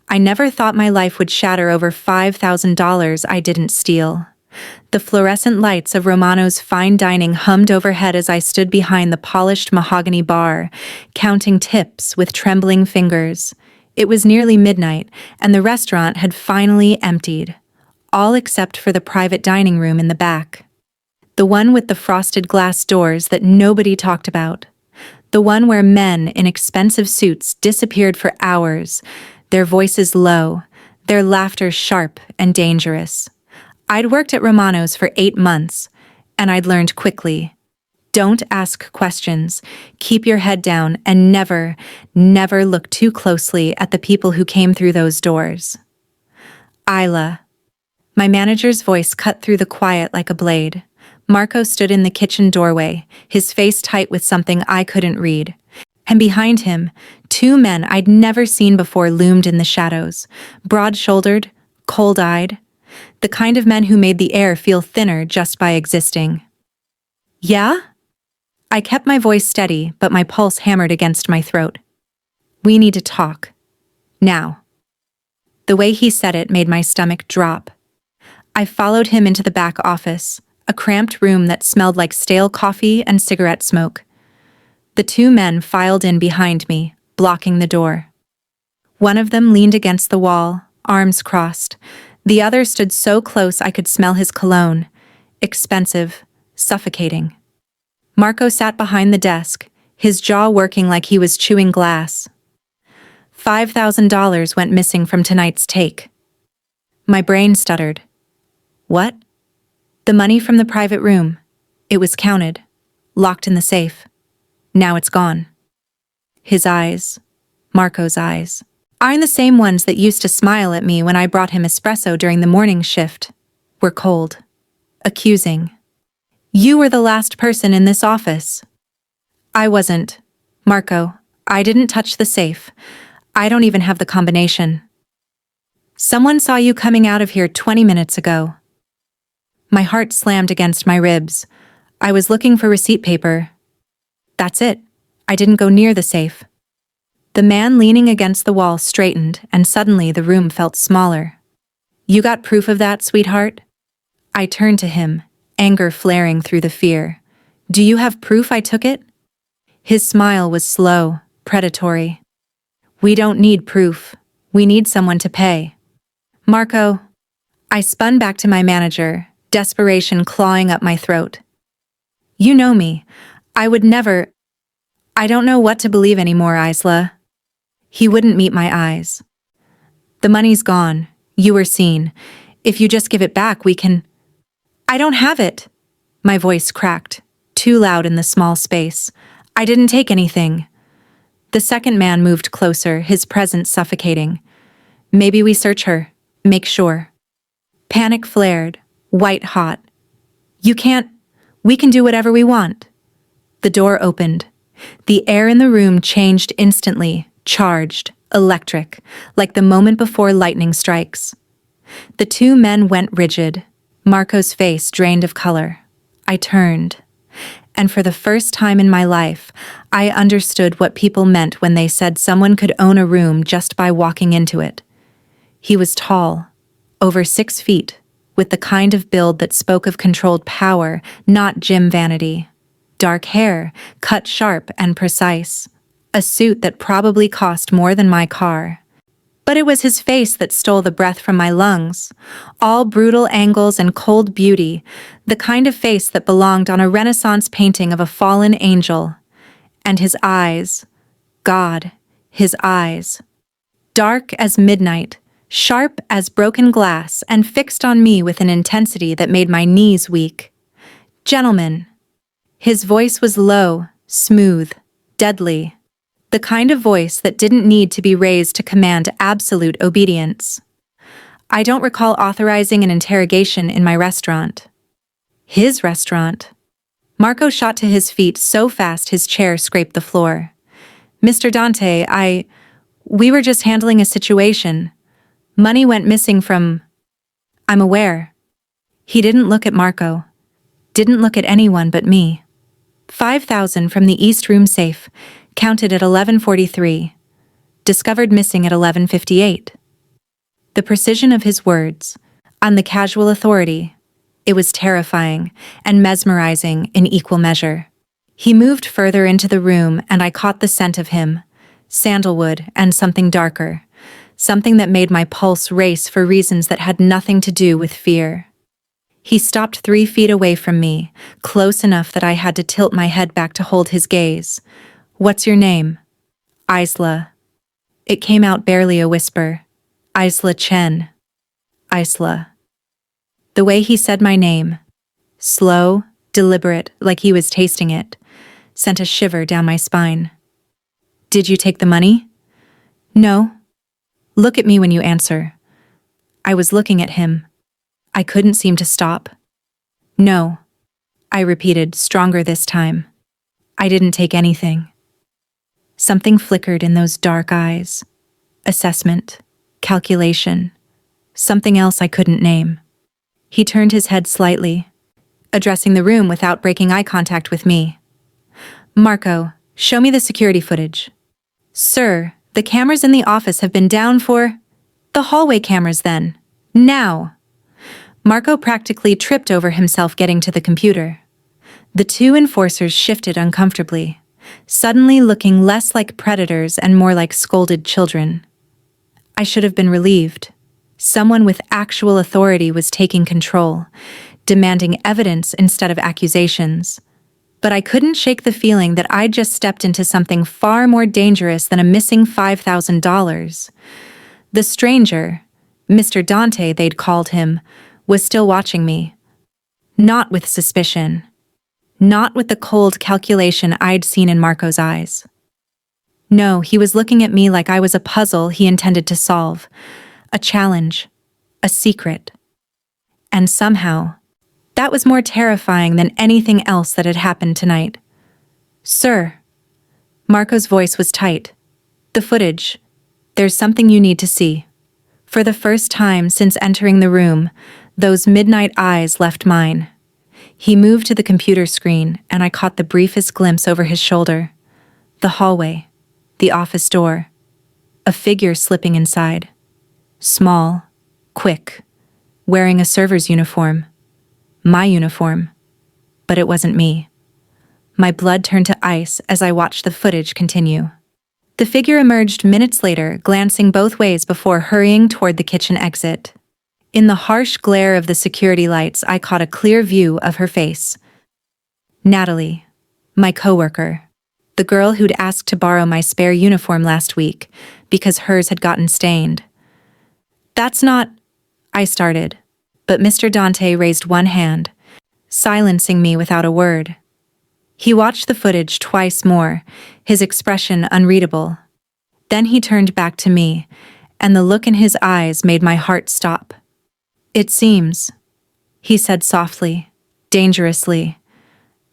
I never thought my life would shatter over $5,000 I didn't steal. The fluorescent lights of Romano's fine dining hummed overhead as I stood behind the polished mahogany bar, counting tips with trembling fingers. It was nearly midnight, and the restaurant had finally emptied, all except for the private dining room in the back. The one with the frosted glass doors that nobody talked about. The one where men in expensive suits disappeared for hours, their voices low, their laughter sharp and dangerous. I'd worked at Romano's for 8 months, and I'd learned quickly. Don't ask questions, keep your head down, and never, never look too closely at the people who came through those doors. Isla. My manager's voice cut through the quiet like a blade. Marco stood in the kitchen doorway, his face tight with something I couldn't read. And behind him, 2 men I'd never seen before loomed in the shadows, broad-shouldered, cold-eyed, the kind of men who made the air feel thinner just by existing. Yeah? I kept my voice steady, but my pulse hammered against my throat. We need to talk. Now. The way he said it made my stomach drop. I followed him into the back office, a cramped room that smelled like stale coffee and cigarette smoke. The 2 men filed in behind me, blocking the door. One of them leaned against the wall, arms crossed. The other stood so close I could smell his cologne. Expensive, suffocating. Marco sat behind the desk, his jaw working like he was chewing glass. $5,000 went missing from tonight's take. My brain stuttered. What? The money from the private room. It was counted, locked in the safe. Now it's gone. His eyes, Marco's eyes, aren't the same ones that used to smile at me when I brought him espresso during the morning shift, were cold, accusing. You were the last person in this office. I wasn't. Marco, I didn't touch the safe. I don't even have the combination. Someone saw you coming out of here 20 minutes ago. My heart slammed against my ribs. I was looking for receipt paper. That's it. I didn't go near the safe. The man leaning against the wall straightened, and suddenly the room felt smaller. You got proof of that, sweetheart? I turned to him, anger flaring through the fear. Do you have proof I took it? His smile was slow, predatory. We don't need proof. We need someone to pay. Marco. I spun back to my manager, desperation clawing up my throat. You know me. I would never. I don't know what to believe anymore, Isla. He wouldn't meet my eyes. The money's gone. You were seen. If you just give it back, we can. I don't have it. My voice cracked, too loud in the small space. I didn't take anything. The second man moved closer, his presence suffocating. Maybe we search her. Make sure. Panic flared, white hot. You can't. We can do whatever we want. The door opened. The air in the room changed instantly, charged, electric, like the moment before lightning strikes. The 2 men went rigid, Marco's face drained of color. I turned, and for the first time in my life, I understood what people meant when they said someone could own a room just by walking into it. He was tall, over 6 feet, with the kind of build that spoke of controlled power, not gym vanity. Dark hair, cut sharp and precise. A suit that probably cost more than my car. But it was his face that stole the breath from my lungs. All brutal angles and cold beauty, the kind of face that belonged on a Renaissance painting of a fallen angel. And his eyes. God, his eyes. Dark as midnight, sharp as broken glass, and fixed on me with an intensity that made my knees weak. Gentlemen. His voice was low, smooth, deadly. The kind of voice that didn't need to be raised to command absolute obedience. I don't recall authorizing an interrogation in my restaurant. His restaurant. Marco shot to his feet so fast his chair scraped the floor. Mr. Dante, we were just handling a situation. Money went missing from. I'm aware. He didn't look at Marco. Didn't look at anyone but me. 5,000 from the East Room safe, counted at 11:43. Discovered missing at 11:58. The precision of his words, on the casual authority, it was terrifying and mesmerizing in equal measure. He moved further into the room and I caught the scent of him, sandalwood and something darker, something that made my pulse race for reasons that had nothing to do with fear. He stopped 3 feet away from me, close enough that I had to tilt my head back to hold his gaze. "What's your name?" "Isla." It came out barely a whisper. "Isla Chen." Isla. The way he said my name, slow, deliberate, like he was tasting it, sent a shiver down my spine. "Did you take the money?" "No." "Look at me when you answer." I was looking at him. I couldn't seem to stop. "No," I repeated, stronger this time. "I didn't take anything." Something flickered in those dark eyes. Assessment, calculation, something else I couldn't name. He turned his head slightly, addressing the room without breaking eye contact with me. "Marco, show me the security footage." "Sir, the cameras in the office have been down for—" "The hallway cameras then. Now." Marco practically tripped over himself getting to the computer. The 2 enforcers shifted uncomfortably, suddenly looking less like predators and more like scolded children. I should have been relieved. Someone with actual authority was taking control, demanding evidence instead of accusations. But I couldn't shake the feeling that I'd just stepped into something far more dangerous than a missing $5,000. The stranger, Mr. Dante they'd called him, was still watching me. Not with suspicion. Not with the cold calculation I'd seen in Marco's eyes. No, he was looking at me like I was a puzzle he intended to solve, a challenge, a secret. And somehow, that was more terrifying than anything else that had happened tonight. "Sir." Marco's voice was tight. "The footage. There's something you need to see." For the first time since entering the room, those midnight eyes left mine. He moved to the computer screen, and I caught the briefest glimpse over his shoulder. The hallway, the office door, a figure slipping inside. Small, quick, wearing a server's uniform. My uniform. But it wasn't me. My blood turned to ice as I watched the footage continue. The figure emerged minutes later, glancing both ways before hurrying toward the kitchen exit. In the harsh glare of the security lights, I caught a clear view of her face. Natalie, my coworker, the girl who'd asked to borrow my spare uniform last week because hers had gotten stained. "That's not—" I started, but Mr. Dante raised one hand, silencing me without a word. He watched the footage twice more, his expression unreadable. Then he turned back to me, and the look in his eyes made my heart stop. "It seems," he said softly, dangerously,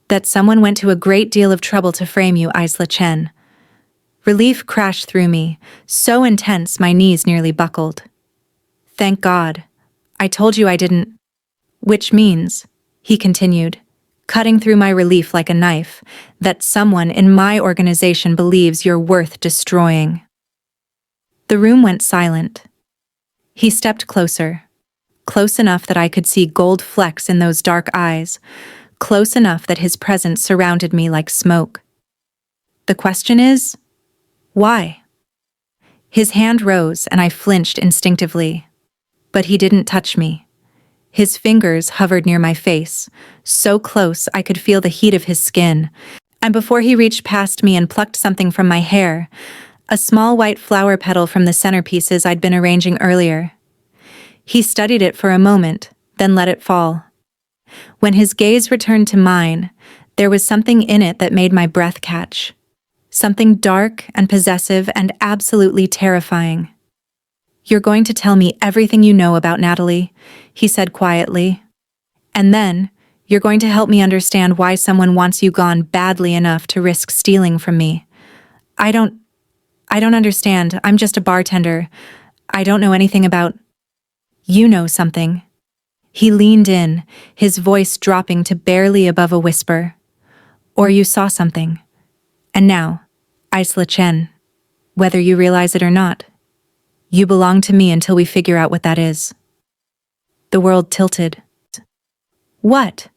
"that someone went to a great deal of trouble to frame you, Isla Chen." Relief crashed through me, so intense my knees nearly buckled. "Thank God. I told you I didn't." "Which means," he continued, cutting through my relief like a knife, "that someone in my organization believes you're worth destroying." The room went silent. He stepped closer. Close enough that I could see gold flecks in those dark eyes, close enough that his presence surrounded me like smoke. "The question is, why?" His hand rose and I flinched instinctively. But he didn't touch me. His fingers hovered near my face, so close I could feel the heat of his skin, and before he reached past me and plucked something from my hair, a small white flower petal from the centerpieces I'd been arranging earlier. He studied it for a moment, then let it fall. When his gaze returned to mine, there was something in it that made my breath catch. Something dark and possessive and absolutely terrifying. "You're going to tell me everything you know about Natalie," he said quietly. "And then, you're going to help me understand why someone wants you gone badly enough to risk stealing from me. I don't understand. I'm just a bartender. I don't know anything about—" "You know something." He leaned in, his voice dropping to barely above a whisper. "Or you saw something. And now, Isla Chen, whether you realize it or not, You belong to me until we figure out what that is. The world tilted. What?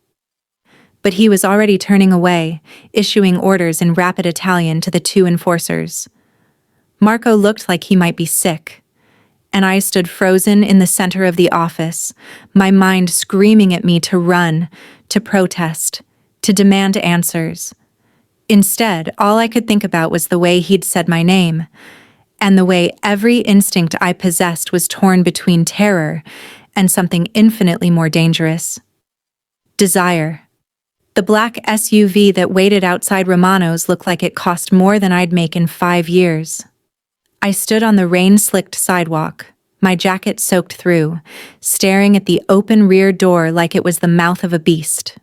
But he was already turning away, issuing orders in rapid Italian to the two enforcers. Marco looked like he might be sick, and I stood frozen in the center of the office, my mind screaming at me to run, to protest, to demand answers. Instead, all I could think about was the way he'd said my name, and the way every instinct I possessed was torn between terror and something infinitely more dangerous. Desire. The black SUV that waited outside Romano's looked like it cost more than I'd make in 5 years. I stood on the rain-slicked sidewalk, my jacket soaked through, staring at the open rear door like it was the mouth of a beast.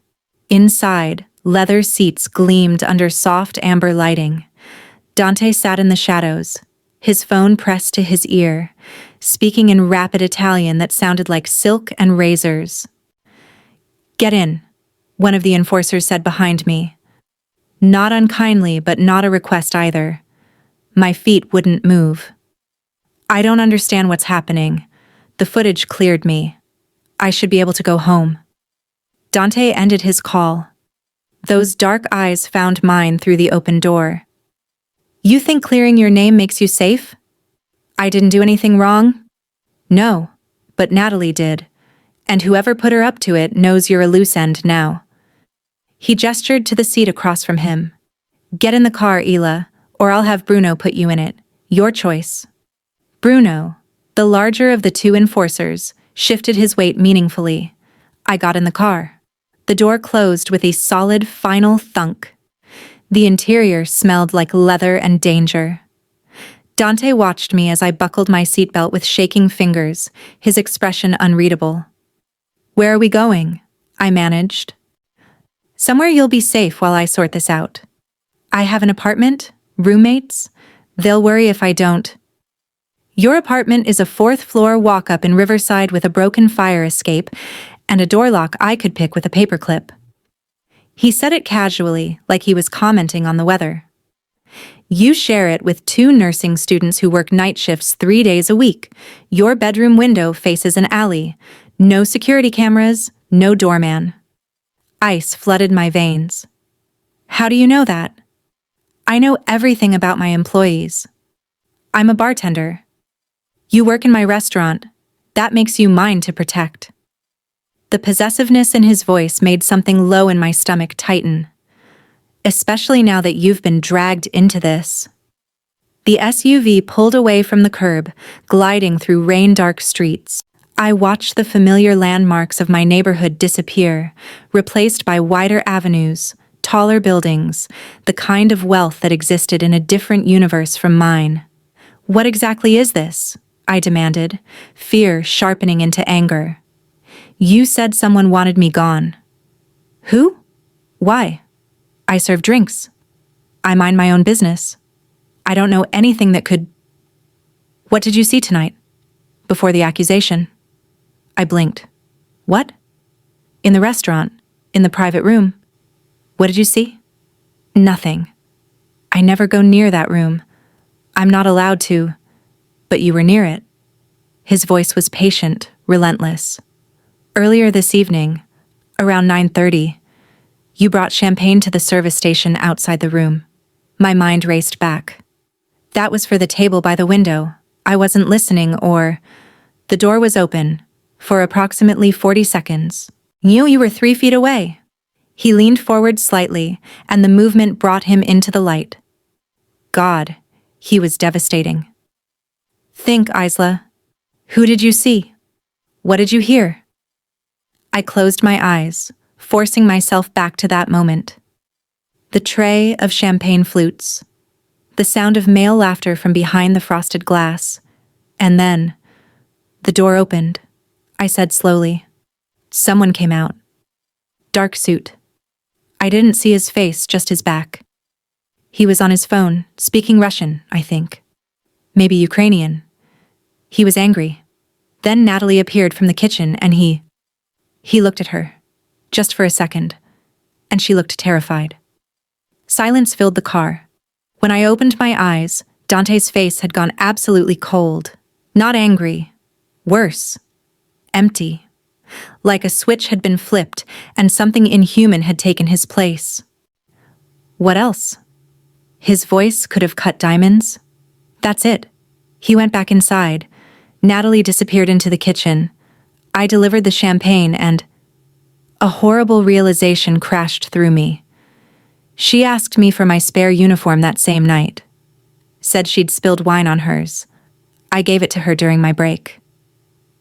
Inside, leather seats gleamed under soft amber lighting. Dante sat in the shadows, his phone pressed to his ear, speaking in rapid Italian that sounded like silk and razors. "Get in," one of the enforcers said behind me. Not unkindly, but not a request either. My feet wouldn't move. I don't understand what's happening. The footage cleared me. I should be able to go home. Dante ended his call. Those dark eyes found mine through the open door. "You think clearing your name makes you safe? I didn't do anything wrong?" "No, but Natalie did, and whoever put her up to it knows you're a loose end now." He gestured to the seat across from him. "Get in the car, Ela, or I'll have Bruno put you in it. Your choice." Bruno, the larger of the two enforcers, shifted his weight meaningfully. I got in the car. The door closed with a solid final thunk. The interior smelled like leather and danger. Dante watched me as I buckled my seatbelt with shaking fingers, his expression unreadable. "Where are we going?" I managed. "Somewhere you'll be safe while I sort this out. I have an apartment, roommates. They'll worry if I don't." "Your apartment is a 4th-floor walk-up in Riverside with a broken fire escape and a door lock I could pick with a paperclip." He said it casually, like he was commenting on the weather. "You share it with 2 nursing students who work night shifts 3 days a week. Your bedroom window faces an alley. No security cameras, no doorman." Ice flooded my veins. "How do you know that?" "I know everything about my employees. I'm a bartender. You work in my restaurant. That makes you mine to protect." The possessiveness in his voice made something low in my stomach tighten. "Especially now that you've been dragged into this." The SUV pulled away from the curb, gliding through rain-dark streets. I watched the familiar landmarks of my neighborhood disappear, replaced by wider avenues, taller buildings, the kind of wealth that existed in a different universe from mine. "What exactly is this?" I demanded, fear sharpening into anger. "You said someone wanted me gone." "Who? Why?" "I serve drinks. I mind my own business. I don't know anything that could—" "What did you see tonight? Before the accusation?" I blinked. "What?" "In the restaurant, in the private room." "What did you see?" "Nothing. I never go near that room. I'm not allowed to. But you were near it." His voice was patient, relentless. "Earlier this evening, around 9:30, you brought champagne to the service station outside the room." My mind raced back. "That was for the table by the window. I wasn't listening or—" The door was open, for approximately 40 seconds. You were 3 feet away." He leaned forward slightly, and the movement brought him into the light. God, he was devastating. "Think, Isla. Who did you see? What did you hear?" I closed my eyes, forcing myself back to that moment. The tray of champagne flutes, the sound of male laughter from behind the frosted glass, and then, the door opened. I said slowly. Someone came out. Dark suit. I didn't see his face, just his back. He was on his phone, speaking Russian, I think. Maybe Ukrainian. He was angry. Then Natalie appeared from the kitchen and he looked at her, just for a second, and she looked terrified. Silence filled the car. When I opened my eyes, Dante's face had gone absolutely cold, Not angry. Worse. Empty. Like a switch had been flipped and something inhuman had taken his place. What else? His voice could have cut diamonds. That's it. He went back inside. Natalie disappeared into the kitchen. I delivered the champagne and a horrible realization crashed through me. She asked me for my spare uniform that same night. Said she'd spilled wine on hers. I gave it to her during my break.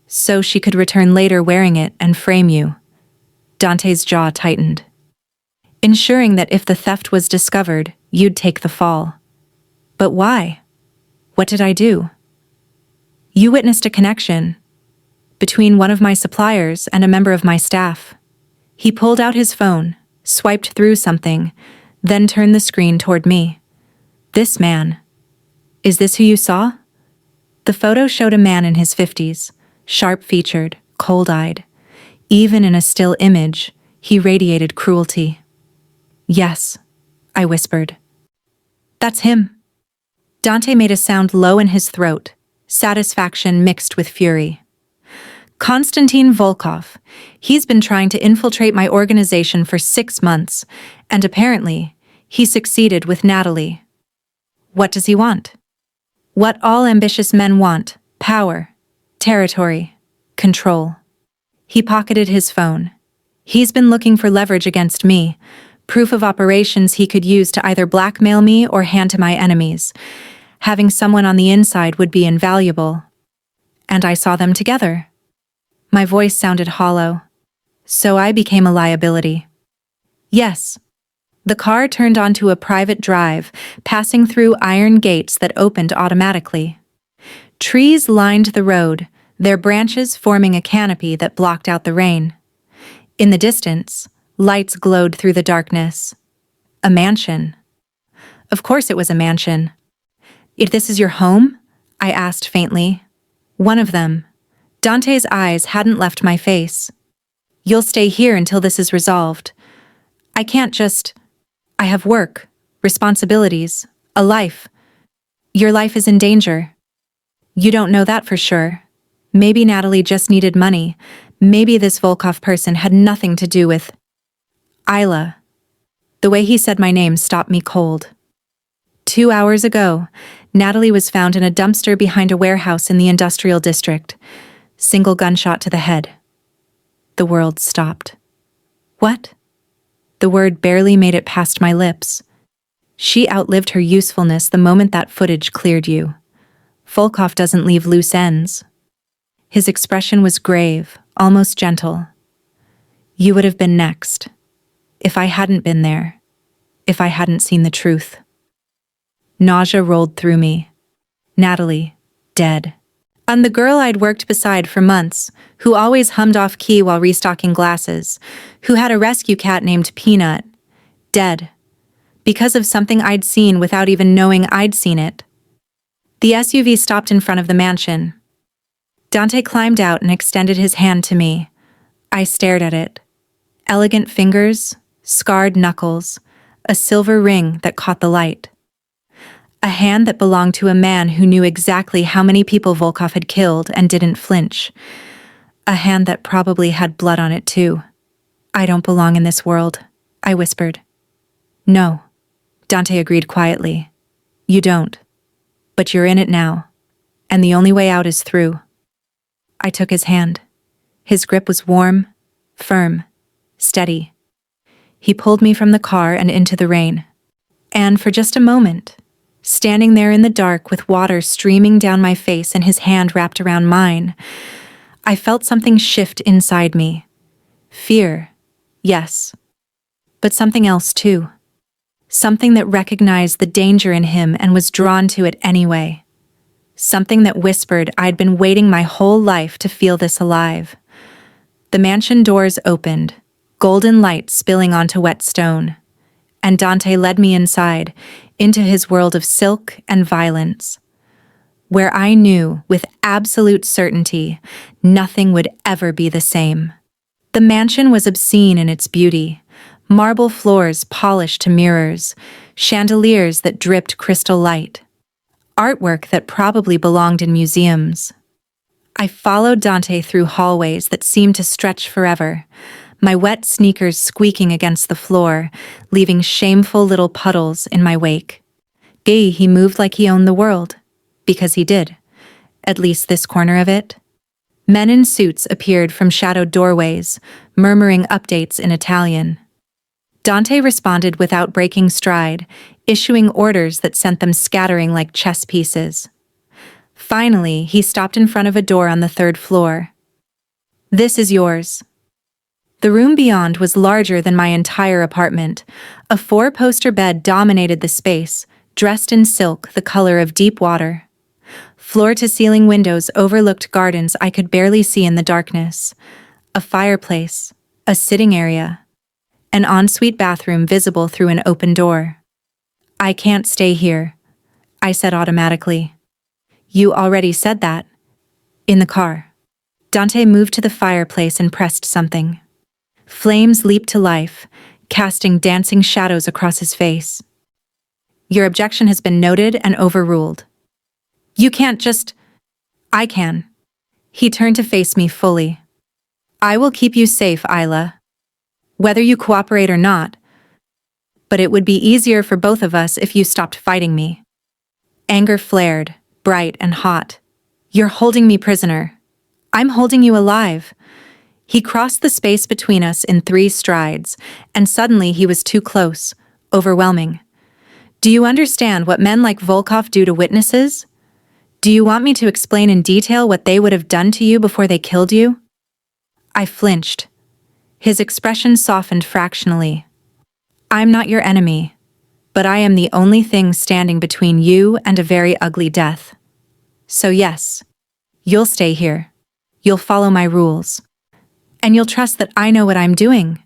So she could return later wearing it and frame you. Dante's jaw tightened. Ensuring that if the theft was discovered, you'd take the fall. But why? What did I do? You witnessed a connection between one of my suppliers and a member of my staff. He pulled out his phone, swiped through something, then turned the screen toward me. This man. Is this who you saw? The photo showed a man in his 50s, sharp-featured, cold-eyed. Even in a still image, he radiated cruelty. Yes, I whispered. That's him. Dante made a sound low in his throat, satisfaction mixed with fury. Konstantin Volkov. He's been trying to infiltrate my organization for 6 months, and apparently, he succeeded with Natalie. What does he want? What all ambitious men want: power, territory, control. He pocketed his phone. He's been looking for leverage against me, proof of operations he could use to either blackmail me or hand to my enemies. Having someone on the inside would be invaluable. And I saw them together. My voice sounded hollow. So I became a liability. Yes. The car turned onto a private drive, passing through iron gates that opened automatically. Trees lined the road, their branches forming a canopy that blocked out the rain. In the distance, lights glowed through the darkness. A mansion. Of course it was a mansion. If this is your home? I asked faintly. One of them. Dante's eyes hadn't left my face. You'll stay here until this is resolved. I can't just... I have work, responsibilities, a life. Your life is in danger. You don't know that for sure. Maybe Natalie just needed money. Maybe this Volkov person had nothing to do with... Isla. The way he said my name stopped me cold. 2 hours ago, Natalie was found in a dumpster behind a warehouse in the industrial district. Single gunshot to the head. The world stopped. What? The word barely made it past my lips. She outlived her usefulness the moment that footage cleared you. Volkov doesn't leave loose ends. His expression was grave, almost gentle. You would have been next. If I hadn't been there. If I hadn't seen the truth. Nausea rolled through me. Natalie, dead. And the girl I'd worked beside for months, who always hummed off key while restocking glasses, who had a rescue cat named Peanut, dead. Because of something I'd seen without even knowing I'd seen it. The SUV stopped in front of the mansion. Dante climbed out and extended his hand to me. I stared at it. Elegant fingers, scarred knuckles, a silver ring that caught the light. A hand that belonged to a man who knew exactly how many people Volkov had killed and didn't flinch. A hand that probably had blood on it too. I don't belong in this world, I whispered. No, Dante agreed quietly. You don't. But you're in it now, and the only way out is through. I took his hand. His grip was warm, firm, steady. He pulled me from the car and into the rain. And for just a moment, standing there in the dark with water streaming down my face and his hand wrapped around mine, I felt something shift inside me. Fear, yes. But something else too. Something that recognized the danger in him and was drawn to it anyway. Something that whispered I'd been waiting my whole life to feel this alive. The mansion doors opened, golden light spilling onto wet stone. And Dante led me inside, into his world of silk and violence, where I knew with absolute certainty nothing would ever be the same. The mansion was obscene in its beauty, marble floors polished to mirrors, chandeliers that dripped crystal light, artwork that probably belonged in museums, I followed Dante through hallways that seemed to stretch forever, my wet sneakers squeaking against the floor, leaving shameful little puddles in my wake. He moved like he owned the world. Because he did. At least this corner of it. Men in suits appeared from shadowed doorways, murmuring updates in Italian. Dante responded without breaking stride, issuing orders that sent them scattering like chess pieces. Finally, he stopped in front of a door on the 3rd floor. "This is yours." The room beyond was larger than my entire apartment. A 4-poster bed dominated the space, dressed in silk the color of deep water. Floor-to-ceiling windows overlooked gardens I could barely see in the darkness. A fireplace, a sitting area, an ensuite bathroom visible through an open door. "I can't stay here," I said automatically. "You already said that." "In the car." Dante moved to the fireplace and pressed something. Flames leaped to life, casting dancing shadows across his face. "Your objection has been noted and overruled." "You can't just—" "I can." He turned to face me fully. "I will keep you safe, Isla. Whether you cooperate or not. But it would be easier for both of us if you stopped fighting me." Anger flared, bright and hot. "You're holding me prisoner. I'm holding you alive." He crossed the space between us in 3 strides, and suddenly he was too close, overwhelming. "Do you understand what men like Volkov do to witnesses? Do you want me to explain in detail what they would have done to you before they killed you?" I flinched. His expression softened fractionally. "I'm not your enemy, but I am the only thing standing between you and a very ugly death. So yes, you'll stay here. You'll follow my rules. And you'll trust that I know what I'm doing.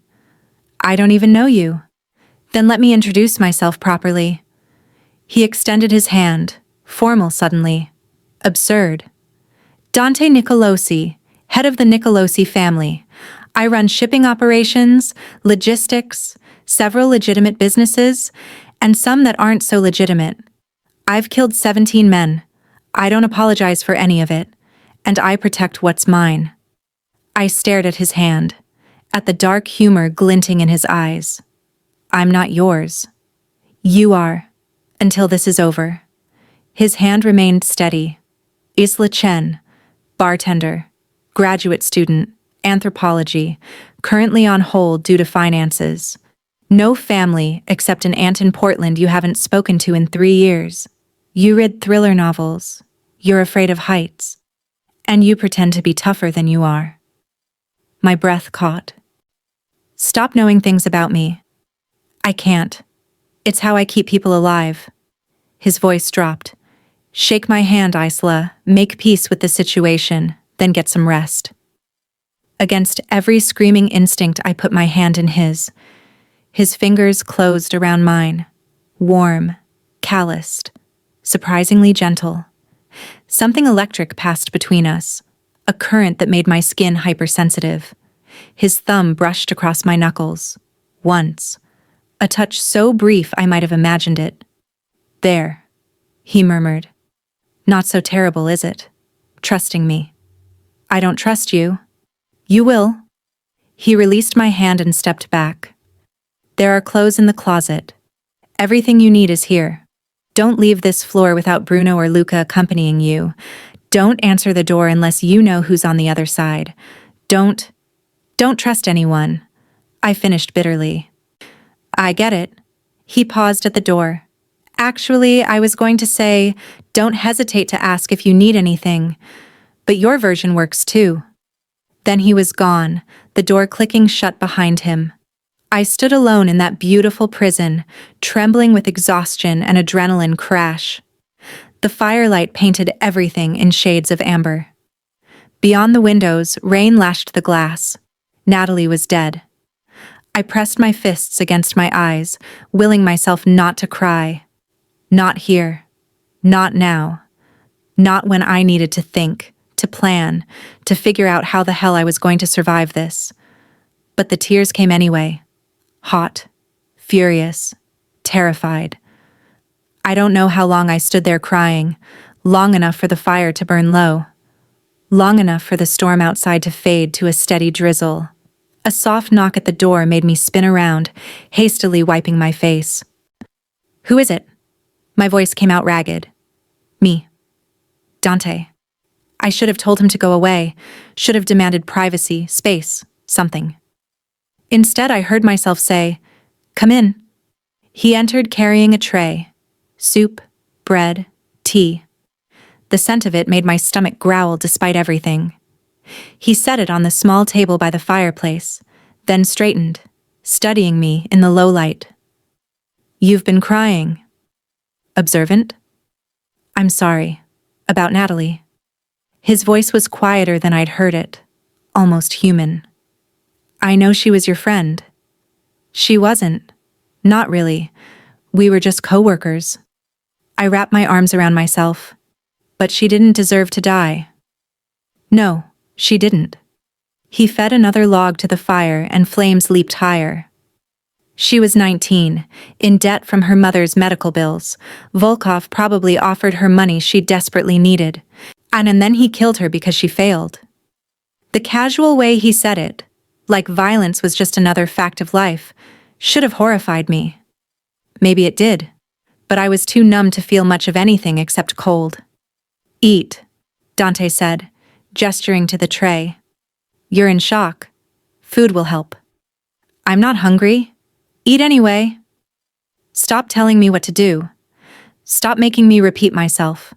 I don't even know you. Then let me introduce myself properly." He extended his hand, formal suddenly. Absurd. "Dante Nicolosi, head of the Nicolosi family. I run shipping operations, logistics, several legitimate businesses, and some that aren't so legitimate. I've killed 17 men. I don't apologize for any of it, and I protect what's mine." I stared at his hand, at the dark humor glinting in his eyes. "I'm not yours. You are, until this is over." His hand remained steady. Isla Chen, bartender, graduate student, anthropology, currently on hold due to finances. No family except an aunt in Portland you haven't spoken to in 3 years. You read thriller novels. You're afraid of heights. And you pretend to be tougher than you are. My breath caught. "Stop knowing things about me." "I can't. It's how I keep people alive." His voice dropped. "Shake my hand, Isla. Make peace with the situation, then get some rest." Against every screaming instinct, I put my hand in his. His fingers closed around mine. Warm, calloused, surprisingly gentle. Something electric passed between us. A current that made my skin hypersensitive. His thumb brushed across my knuckles. Once. A touch so brief I might have imagined it. "There," he murmured. "Not so terrible, is it? Trusting me." "I don't trust you." "You will." He released my hand and stepped back. "There are clothes in the closet. Everything you need is here. Don't leave this floor without Bruno or Luca accompanying you. Don't answer the door unless you know who's on the other side. Don't trust anyone." I finished bitterly. "I get it." He paused at the door. "Actually, I was going to say, don't hesitate to ask if you need anything. But your version works too." Then he was gone, the door clicking shut behind him. I stood alone in that beautiful prison, trembling with exhaustion and adrenaline crash. The firelight painted everything in shades of amber. Beyond the windows, rain lashed the glass. Natalie was dead. I pressed my fists against my eyes, willing myself not to cry. Not here. Not now. Not when I needed to think, to plan, to figure out how the hell I was going to survive this. But the tears came anyway. Hot, furious, terrified. I don't know how long I stood there crying, long enough for the fire to burn low. long enough for the storm outside to fade to a steady drizzle. A soft knock at the door made me spin around, hastily wiping my face. "Who is it?" My voice came out ragged. "Me. Dante." I should have told him to go away, should have demanded privacy, space, something. Instead, I heard myself say, "Come in." He entered carrying a tray. Soup, bread, tea. The scent of it made my stomach growl despite everything. He set it on the small table by the fireplace, then straightened, studying me in the low light. "You've been crying." "Observant?" "I'm sorry. About Natalie." His voice was quieter than I'd heard it, almost human. "I know she was your friend." "She wasn't. Not really. We were just co-workers." I wrapped my arms around myself. "But she didn't deserve to die." "No, she didn't." He fed another log to the fire and flames leaped higher. "She was 19, in debt from her mother's medical bills. Volkov probably offered her money she desperately needed. And then he killed her because she failed." The casual way he said it, like violence was just another fact of life, should have horrified me. Maybe it did, but I was too numb to feel much of anything except cold. "Eat," Dante said, gesturing to the tray. "You're in shock. Food will help." "I'm not hungry. Eat anyway." "Stop telling me what to do. Stop making me repeat myself."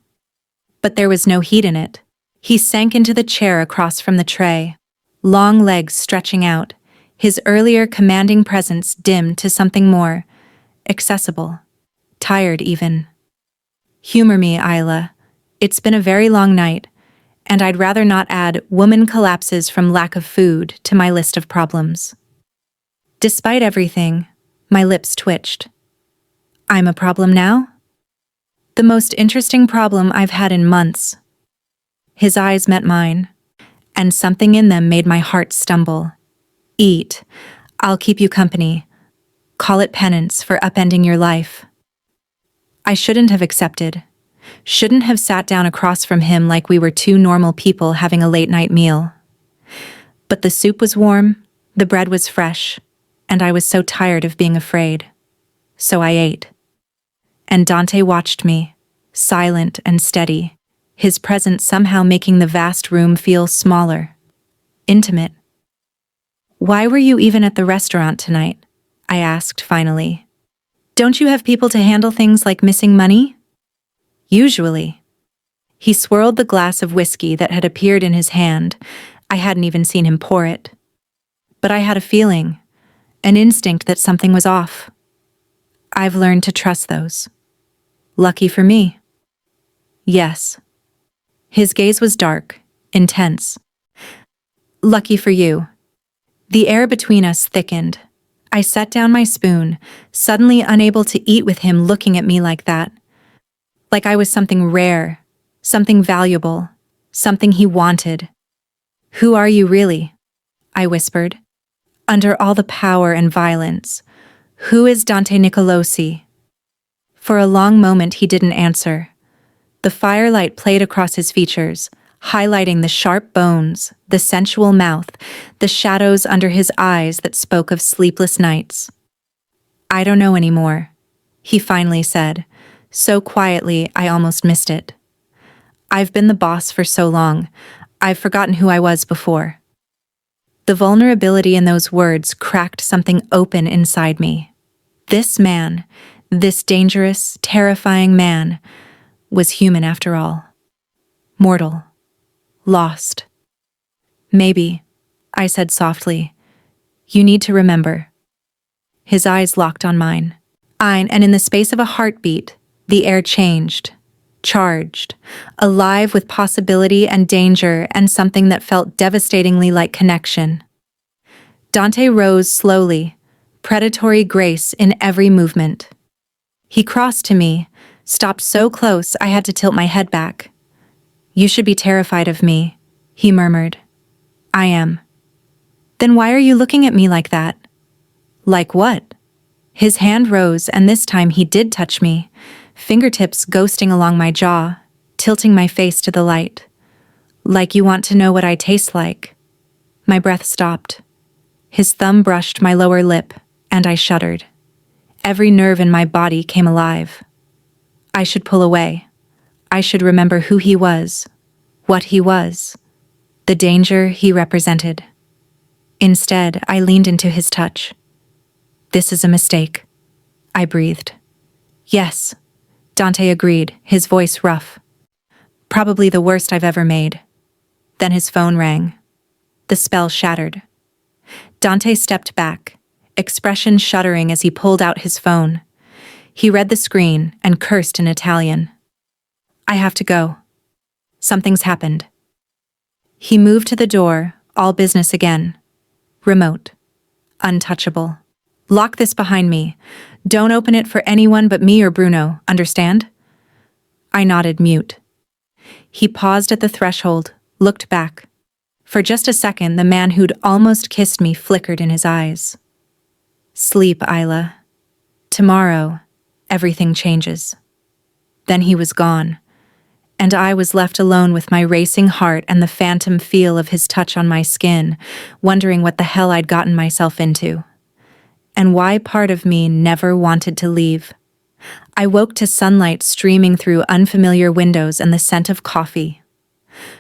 But there was no heat in it. He sank into the chair across from the tray, long legs stretching out, his earlier commanding presence dimmed to something more accessible, tired even. "Humor me, Isla. It's been a very long night, and I'd rather not add woman collapses from lack of food to my list of problems." Despite everything, my lips twitched. "I'm a problem now?" "The most interesting problem I've had in months." His eyes met mine, and something in them made my heart stumble. "Eat. I'll keep you company. Call it penance for upending your life." I shouldn't have accepted. Shouldn't have sat down across from him like we were two normal people having a late-night meal. But the soup was warm, the bread was fresh, and I was so tired of being afraid. So I ate. And Dante watched me, silent and steady, his presence somehow making the vast room feel smaller, intimate. "Why were you even at the restaurant tonight?" I asked finally. "Don't you have people to handle things like missing money?" "Usually." He swirled the glass of whiskey that had appeared in his hand. I hadn't even seen him pour it. But I had a feeling, an instinct that something was off. I've learned to trust those. Lucky for me. Yes. His gaze was dark, intense. Lucky for you. The air between us thickened. I set down my spoon, suddenly unable to eat with him looking at me like that. Like I was something rare, something valuable, something he wanted. "Who are you really?" I whispered. "Under all the power and violence, who is Dante Nicolosi?" For a long moment he didn't answer. The firelight played across his features, highlighting the sharp bones, the sensual mouth, the shadows under his eyes that spoke of sleepless nights. "I don't know anymore," he finally said, so quietly I almost missed it. "I've been the boss for so long, I've forgotten who I was before." The vulnerability in those words cracked something open inside me. This man, this dangerous, terrifying man, was human after all. Mortal. Lost. "Maybe," I said softly. "You need to remember." His eyes locked on mine. And in the space of a heartbeat, the air changed. Charged. Alive with possibility and danger and something that felt devastatingly like connection. Dante rose slowly, predatory grace in every movement. He crossed to me, stopped so close I had to tilt my head back. "You should be terrified of me," he murmured. "I am." "Then why are you looking at me like that?" "Like what?" His hand rose, and this time he did touch me, fingertips ghosting along my jaw, tilting my face to the light. Like you want to know what I taste like. My breath stopped. His thumb brushed my lower lip, and I shuddered. Every nerve in my body came alive. I should pull away. I should remember who he was, what he was, the danger he represented. Instead, I leaned into his touch. "This is a mistake," I breathed. "Yes," Dante agreed, his voice rough. "Probably the worst I've ever made." Then his phone rang. The spell shattered. Dante stepped back, expression shuddering as he pulled out his phone. He read the screen and cursed in Italian. "I have to go. Something's happened." He moved to the door, all business again. Remote. Untouchable. "Lock this behind me. Don't open it for anyone but me or Bruno, understand?" I nodded, mute. He paused at the threshold, looked back. For just a second, the man who'd almost kissed me flickered in his eyes. "Sleep, Isla. Tomorrow, everything changes." Then he was gone, and I was left alone with my racing heart and the phantom feel of his touch on my skin, wondering what the hell I'd gotten myself into, and why part of me never wanted to leave. I woke to sunlight streaming through unfamiliar windows and the scent of coffee.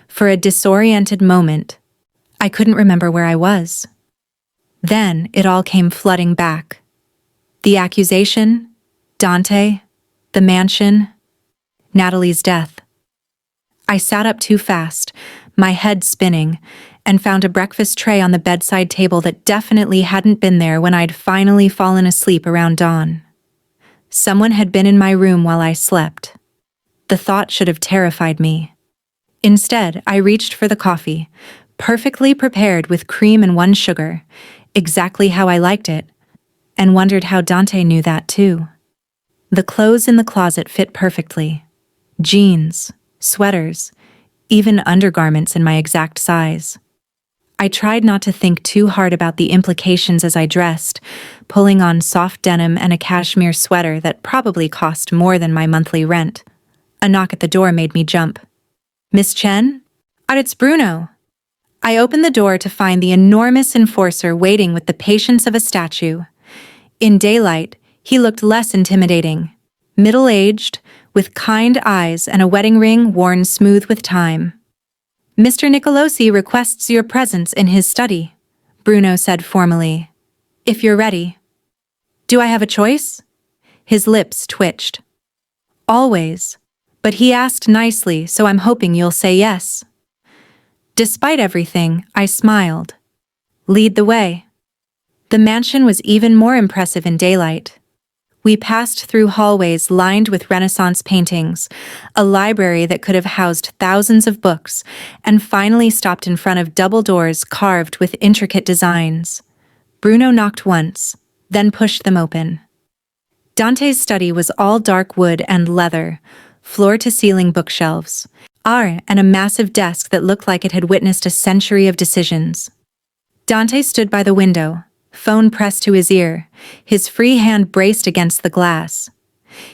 For a disoriented moment, I couldn't remember where I was. Then it all came flooding back. The accusation, Dante, the mansion, Natalie's death. I sat up too fast, my head spinning, and found a breakfast tray on the bedside table that definitely hadn't been there when I'd finally fallen asleep around dawn. Someone had been in my room while I slept. The thought should have terrified me. Instead, I reached for the coffee, perfectly prepared with cream and 1 sugar, exactly how I liked it, and wondered how Dante knew that too. The clothes in the closet fit perfectly. Jeans, sweaters, even undergarments in my exact size. I tried not to think too hard about the implications as I dressed, pulling on soft denim and a cashmere sweater that probably cost more than my monthly rent. A knock at the door made me jump. "Miss Chen? It's Bruno." I opened the door to find the enormous enforcer waiting with the patience of a statue. In daylight, he looked less intimidating. Middle-aged, with kind eyes and a wedding ring worn smooth with time. "Mr. Nicolosi requests your presence in his study," Bruno said formally. "If you're ready." "Do I have a choice?" His lips twitched. "Always. But he asked nicely, so I'm hoping you'll say yes." Despite everything, I smiled. "Lead the way." The mansion was even more impressive in daylight. We passed through hallways lined with Renaissance paintings, a library that could have housed thousands of books, and finally stopped in front of double doors carved with intricate designs. Bruno knocked once, then pushed them open. Dante's study was all dark wood and leather, floor-to-ceiling bookshelves, and a massive desk that looked like it had witnessed a century of decisions. Dante stood by the window, phone pressed to his ear, his free hand braced against the glass.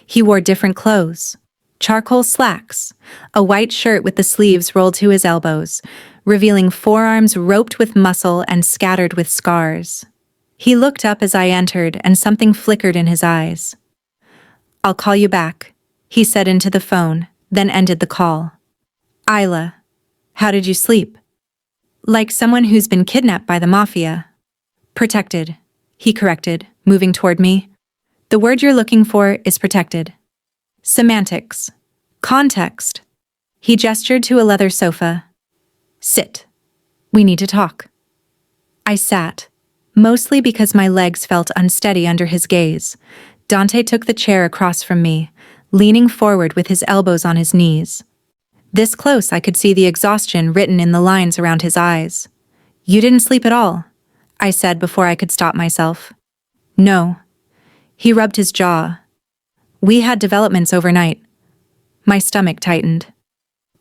He wore different clothes. Charcoal slacks, a white shirt with the sleeves rolled to his elbows, revealing forearms roped with muscle and scattered with scars. He looked up as I entered, and something flickered in his eyes. "I'll call you back," he said into the phone, then ended the call. "Isla, how did you sleep?" "Like someone who's been kidnapped by the Mafia." "Protected," he corrected, moving toward me. "The word you're looking for is protected." "Semantics. Context." He gestured to a leather sofa. "Sit. We need to talk." I sat, mostly because my legs felt unsteady under his gaze. Dante took the chair across from me, leaning forward with his elbows on his knees. This close, I could see the exhaustion written in the lines around his eyes. "You didn't sleep at all," I said before I could stop myself. "No." He rubbed his jaw. "We had developments overnight." My stomach tightened.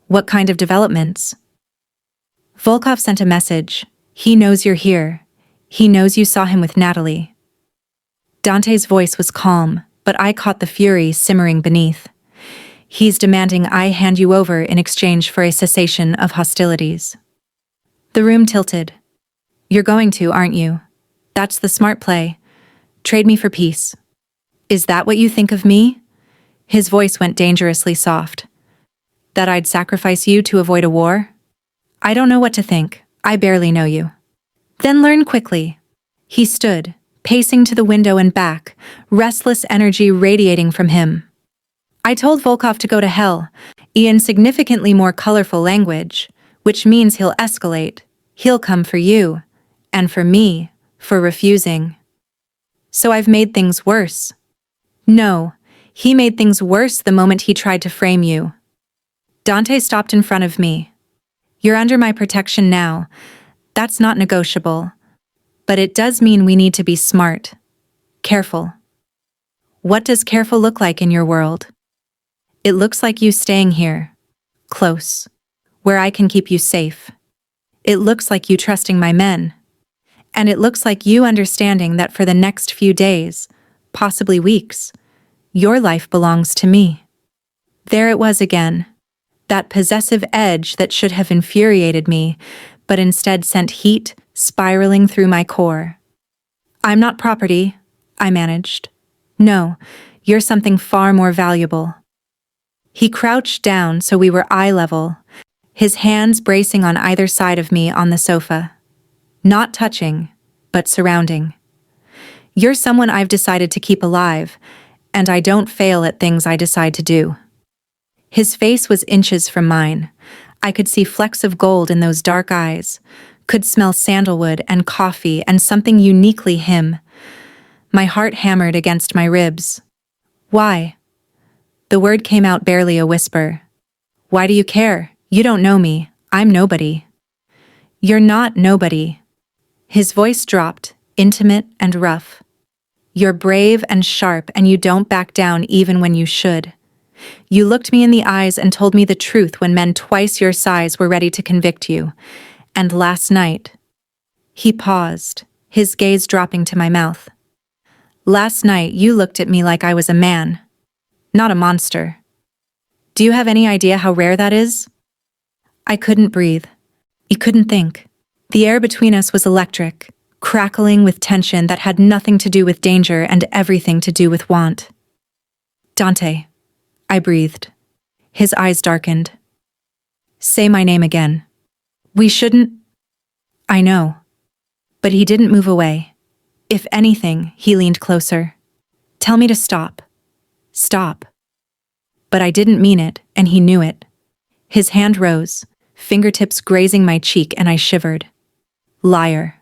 "What kind of developments?" "Volkov sent a message. He knows you're here. He knows you saw him with Natalie." Dante's voice was calm, but I caught the fury simmering beneath. He's demanding I hand you over in exchange for a cessation of hostilities. The room tilted. You're going to, aren't you? That's the smart play. Trade me for peace. Is that what you think of me? His voice went dangerously soft. That I'd sacrifice you to avoid a war? I don't know what to think. I barely know you. Then learn quickly. He stood, pacing to the window and back, restless energy radiating from him. I told Volkov to go to hell, in significantly more colorful language, which means he'll escalate. He'll come for you, and for me, for refusing. So I've made things worse. No, he made things worse the moment he tried to frame you. Dante stopped in front of me. You're under my protection now. That's not negotiable. But it does mean we need to be smart. Careful. What does careful look like in your world? It looks like you staying here. Close. Where I can keep you safe. It looks like you trusting my men. And it looks like you understanding that for the next few days, possibly weeks, your life belongs to me. There it was again. That possessive edge that should have infuriated me, but instead sent heat spiraling through my core. I'm not property, I managed. No, you're something far more valuable. He crouched down so we were eye level, his hands bracing on either side of me on the sofa. Not touching, but surrounding. You're someone I've decided to keep alive, and I don't fail at things I decide to do. His face was inches from mine. I could see flecks of gold in those dark eyes, could smell sandalwood and coffee and something uniquely him. My heart hammered against my ribs. Why? The word came out barely a whisper. Why do you care? You don't know me. I'm nobody. You're not nobody. His voice dropped, intimate and rough. You're brave and sharp, and you don't back down even when you should. You looked me in the eyes and told me the truth when men twice your size were ready to convict you. And last night... He paused, his gaze dropping to my mouth. Last night you looked at me like I was a man, not a monster. Do you have any idea how rare that is? I couldn't breathe. You couldn't think. The air between us was electric, crackling with tension that had nothing to do with danger and everything to do with want. Dante, I breathed. His eyes darkened. Say my name again. We shouldn't... I know. But he didn't move away. If anything, he leaned closer. Tell me to stop. Stop. But I didn't mean it, and he knew it. His hand rose, fingertips grazing my cheek, and I shivered. Liar.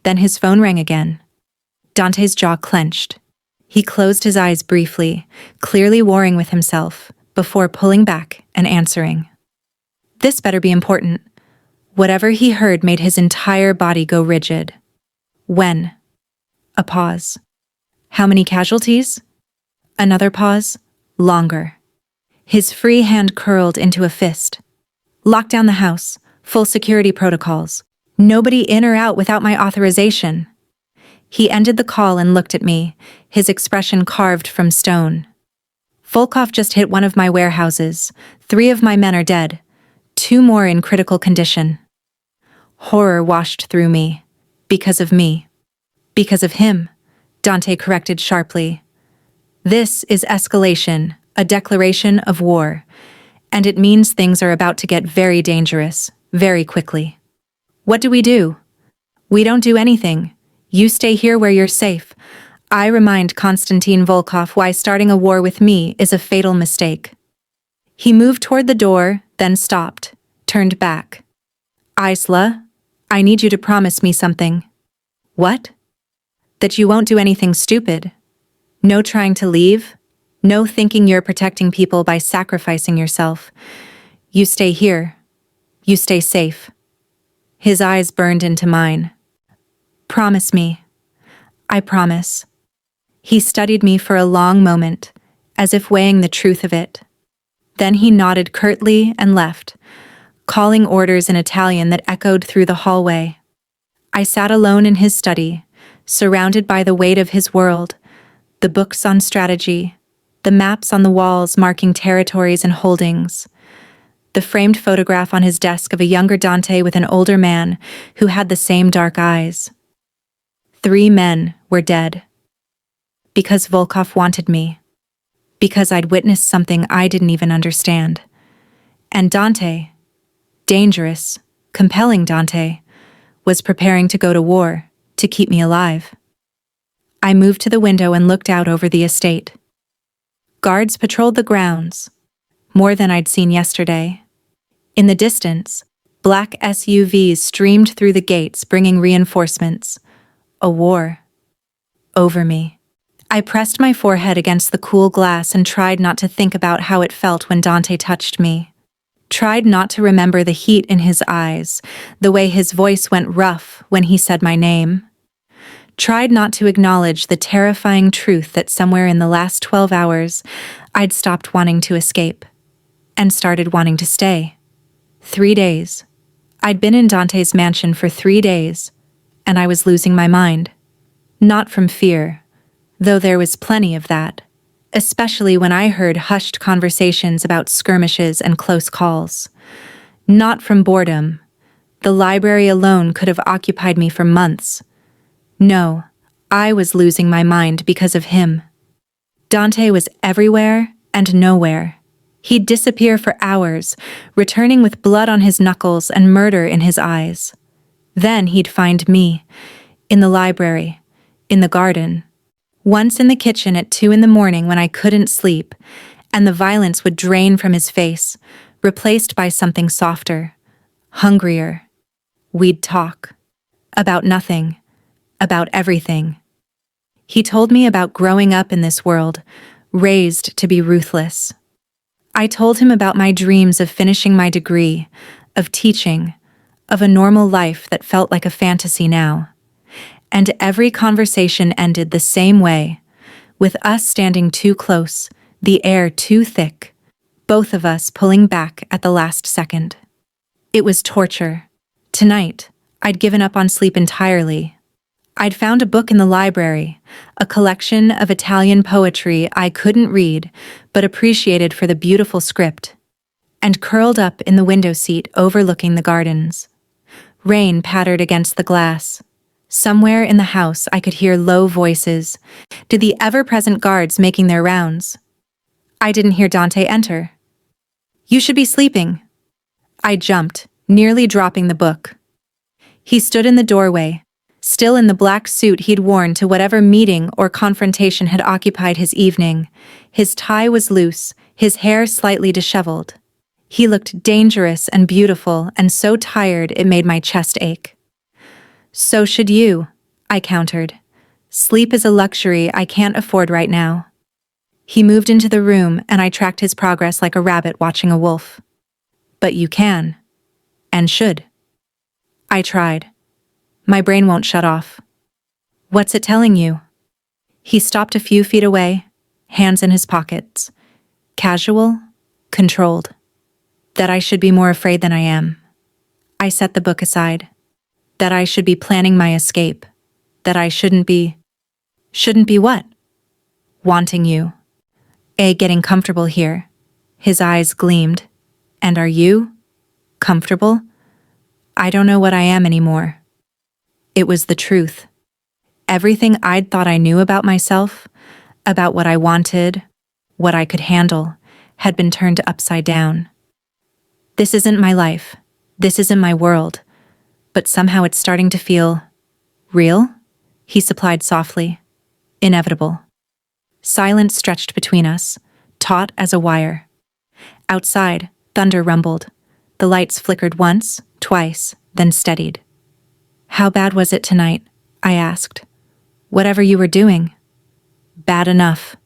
Then his phone rang again. Dante's jaw clenched. He closed his eyes briefly, clearly warring with himself, before pulling back and answering. This better be important. Whatever he heard made his entire body go rigid. When? A pause. How many casualties? Another pause. Longer. His free hand curled into a fist. Lock down the house. Full security protocols. Nobody in or out without my authorization. He ended the call and looked at me, his expression carved from stone. Volkov just hit one of my warehouses. 3 of my men are dead. 2 more in critical condition. Horror washed through me. Because of me. Because of him, Dante corrected sharply. This is escalation, a declaration of war, and it means things are about to get very dangerous, very quickly. What do? We don't do anything. You stay here where you're safe. I remind Konstantin Volkov why starting a war with me is a fatal mistake. He moved toward the door, then stopped, turned back. Isla, I need you to promise me something. What? That you won't do anything stupid. No trying to leave. No thinking you're protecting people by sacrificing yourself. You stay here. You stay safe. His eyes burned into mine. Promise me. I promise. He studied me for a long moment, as if weighing the truth of it. Then he nodded curtly and left, calling orders in Italian that echoed through the hallway. I sat alone in his study, surrounded by the weight of his world, the books on strategy, The maps on the walls marking territories and holdings. The framed photograph on his desk of a younger Dante with an older man who had the same dark eyes. 3 men were dead. Because Volkov wanted me. Because I'd witnessed something I didn't even understand. And Dante, dangerous, compelling Dante, was preparing to go to war to keep me alive. I moved to the window and looked out over the estate. Guards patrolled the grounds, more than I'd seen yesterday. In the distance, black SUVs streamed through the gates bringing reinforcements. A war. Over me. I pressed my forehead against the cool glass and tried not to think about how it felt when Dante touched me. Tried not to remember the heat in his eyes, the way his voice went rough when he said my name. Tried not to acknowledge the terrifying truth that somewhere in the last 12 hours, I'd stopped wanting to escape and started wanting to stay. 3 days. I'd been in Dante's mansion for 3 days, and I was losing my mind. Not from fear, though there was plenty of that, especially when I heard hushed conversations about skirmishes and close calls. Not from boredom. The library alone could have occupied me for months. No, I was losing my mind because of him. Dante was everywhere and nowhere. He'd disappear for hours, returning with blood on his knuckles and murder in his eyes. Then he'd find me, in the library, in the garden, once in the kitchen at 2 a.m. when I couldn't sleep, and the violence would drain from his face, replaced by something softer, hungrier. We'd talk. About nothing. About everything. He told me about growing up in this world, raised to be ruthless. I told him about my dreams of finishing my degree, of teaching, of a normal life that felt like a fantasy now. And every conversation ended the same way, with us standing too close, the air too thick, both of us pulling back at the last second. It was torture. Tonight, I'd given up on sleep entirely. I'd found a book in the library, a collection of Italian poetry I couldn't read, but appreciated for the beautiful script, and curled up in the window seat overlooking the gardens. Rain pattered against the glass. Somewhere in the house I could hear low voices. Did the ever-present guards making their rounds? I didn't hear Dante enter. "You should be sleeping." I jumped, nearly dropping the book. He stood in the doorway, still in the black suit he'd worn to whatever meeting or confrontation had occupied his evening. His tie was loose, his hair slightly disheveled. He looked dangerous and beautiful and so tired it made my chest ache. "So should you," I countered. "Sleep is a luxury I can't afford right now." He moved into the room and I tracked his progress like a rabbit watching a wolf. "But you can. And should." I tried. My brain won't shut off. "What's it telling you?" He stopped a few feet away, hands in his pockets. Casual, controlled. That I should be more afraid than I am. I set the book aside. That I should be planning my escape. That I shouldn't be... Shouldn't be what? Wanting you. Getting comfortable here. His eyes gleamed. And are you? Comfortable? I don't know what I am anymore. It was the truth. Everything I'd thought I knew about myself, about what I wanted, what I could handle, had been turned upside down. This isn't my life. This isn't my world. But somehow it's starting to feel... real? He supplied softly. Inevitable. Silence stretched between us, taut as a wire. Outside, thunder rumbled. The lights flickered once, twice, then steadied. "How bad was it tonight?" I asked. "Whatever you were doing." "Bad enough."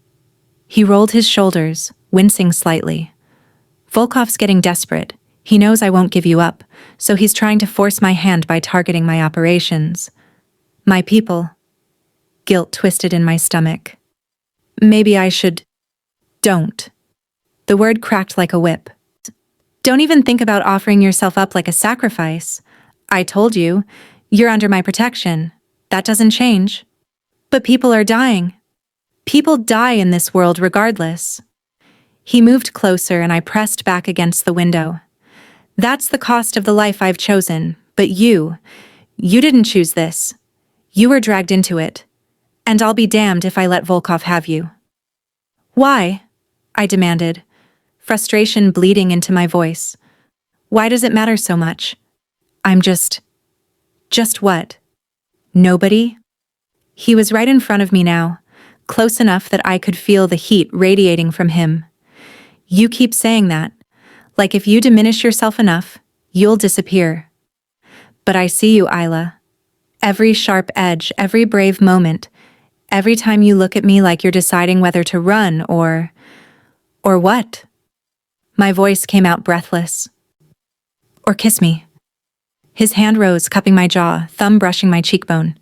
He rolled his shoulders, wincing slightly. "Volkov's getting desperate. He knows I won't give you up, so he's trying to force my hand by targeting my operations. My people." Guilt twisted in my stomach. "Maybe I should..." "Don't." The word cracked like a whip. "Don't even think about offering yourself up like a sacrifice. I told you, you're under my protection. That doesn't change." "But people are dying." People die in this world regardless. He moved closer and I pressed back against the window. That's the cost of the life I've chosen, but you didn't choose this. You were dragged into it. And I'll be damned if I let Volkov have you. Why? I demanded, frustration bleeding into my voice. Why does it matter so much? I'm just what? Nobody? He was right in front of me now, close enough that I could feel the heat radiating from him. You keep saying that, like if you diminish yourself enough, you'll disappear. But I see you, Isla. Every sharp edge, every brave moment, every time you look at me like you're deciding whether to run or what? My voice came out breathless. Or kiss me. His hand rose, cupping my jaw, thumb brushing my cheekbone.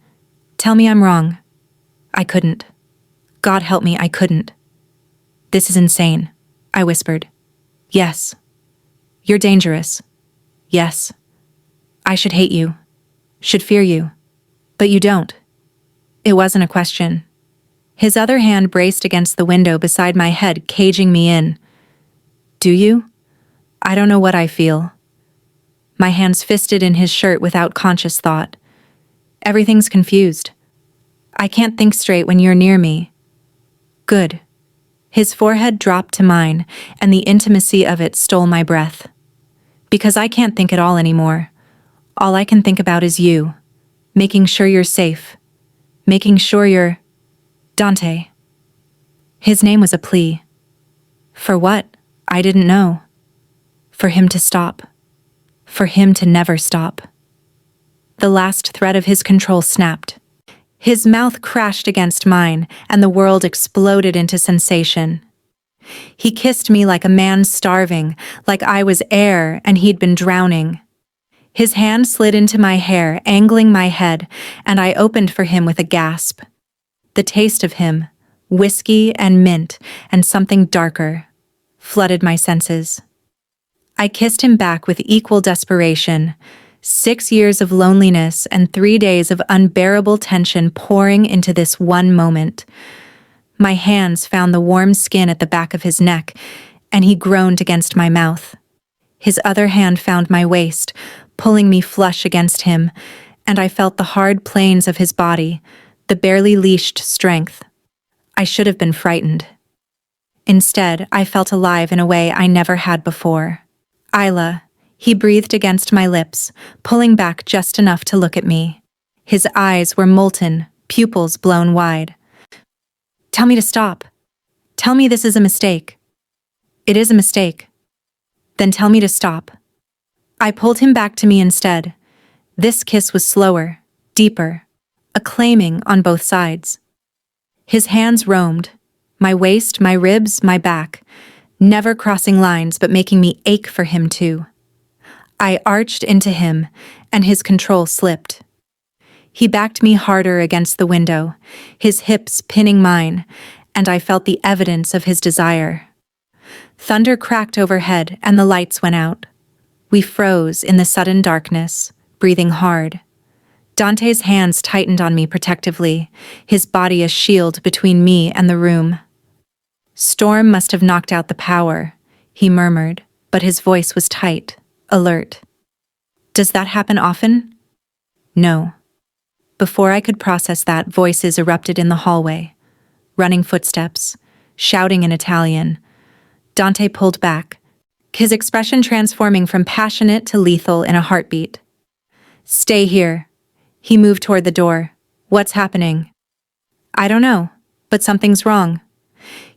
Tell me I'm wrong. I couldn't. God help me, I couldn't. This is insane, I whispered. Yes. You're dangerous. Yes. I should hate you. Should fear you. But you don't. It wasn't a question. His other hand braced against the window beside my head, caging me in. Do you? I don't know what I feel. My hands fisted in his shirt without conscious thought. Everything's confused. I can't think straight when you're near me. Good. His forehead dropped to mine, and the intimacy of it stole my breath. Because I can't think at all anymore. All I can think about is you. Making sure you're safe. Making sure you're... Dante. His name was a plea. For what? I didn't know. For him to stop. For him to never stop. The last thread of his control snapped. His mouth crashed against mine, and the world exploded into sensation. He kissed me like a man starving, like I was air and he'd been drowning. His hand slid into my hair, angling my head, and I opened for him with a gasp. The taste of him, whiskey and mint and something darker, flooded my senses. I kissed him back with equal desperation, 6 years of loneliness and 3 days of unbearable tension pouring into this one moment. My hands found the warm skin at the back of his neck, and he groaned against my mouth. His other hand found my waist, pulling me flush against him, and I felt the hard planes of his body, the barely leashed strength. I should have been frightened. Instead, I felt alive in a way I never had before. Isla, he breathed against my lips, pulling back just enough to look at me. His eyes were molten, pupils blown wide. Tell me to stop. Tell me this is a mistake. It is a mistake. Then tell me to stop. I pulled him back to me instead. This kiss was slower, deeper, acclaiming on both sides. His hands roamed, my waist, my ribs, my back, never crossing lines but making me ache for him too. I arched into him, and his control slipped. He backed me harder against the window, his hips pinning mine, and I felt the evidence of his desire. Thunder cracked overhead and the lights went out. We froze in the sudden darkness, breathing hard. Dante's hands tightened on me protectively, his body a shield between me and the room. Storm must have knocked out the power, he murmured, but his voice was tight, alert. Does that happen often? No. Before I could process that, voices erupted in the hallway. Running footsteps, shouting in Italian. Dante pulled back, his expression transforming from passionate to lethal in a heartbeat. Stay here. He moved toward the door. What's happening? I don't know, but something's wrong.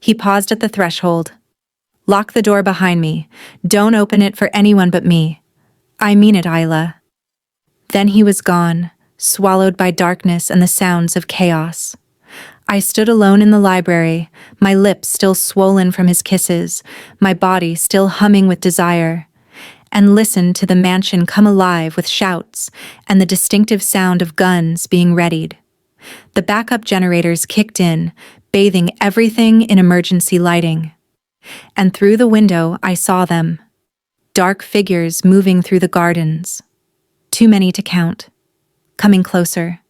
He paused at the threshold. Lock the door behind me. Don't open it for anyone but me. I mean it, Isla. Then he was gone, swallowed by darkness and the sounds of chaos. I stood alone in the library, my lips still swollen from his kisses, my body still humming with desire, and listened to the mansion come alive with shouts and the distinctive sound of guns being readied. The backup generators kicked in, bathing everything in emergency lighting. And through the window I saw them. Dark figures moving through the gardens. Too many to count. Coming closer.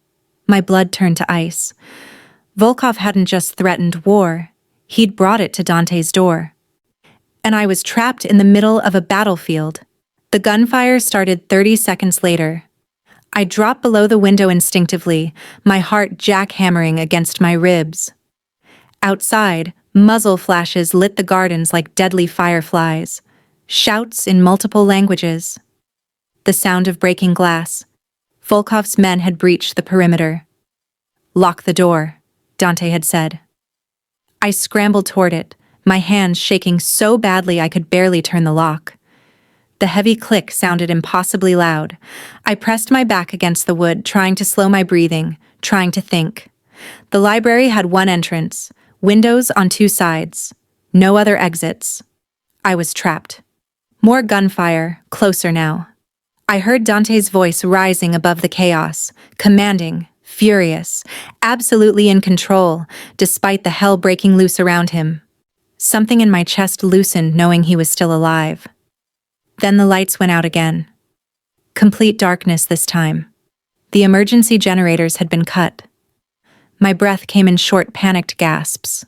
My blood turned to ice. Volkov hadn't just threatened war, he'd brought it to Dante's door. And I was trapped in the middle of a battlefield. The gunfire started 30 seconds later. I dropped below the window instinctively, my heart jackhammering against my ribs. Outside, muzzle flashes lit the gardens like deadly fireflies, shouts in multiple languages. The sound of breaking glass. Volkov's men had breached the perimeter. "Lock the door," Dante had said. I scrambled toward it, my hands shaking so badly I could barely turn the lock. The heavy click sounded impossibly loud. I pressed my back against the wood, trying to slow my breathing, trying to think. The library had one entrance, windows on two sides, no other exits. I was trapped. More gunfire, closer now. I heard Dante's voice rising above the chaos, commanding, furious, absolutely in control, despite the hell breaking loose around him. Something in my chest loosened knowing he was still alive. Then the lights went out again. Complete darkness this time. The emergency generators had been cut. My breath came in short, panicked gasps.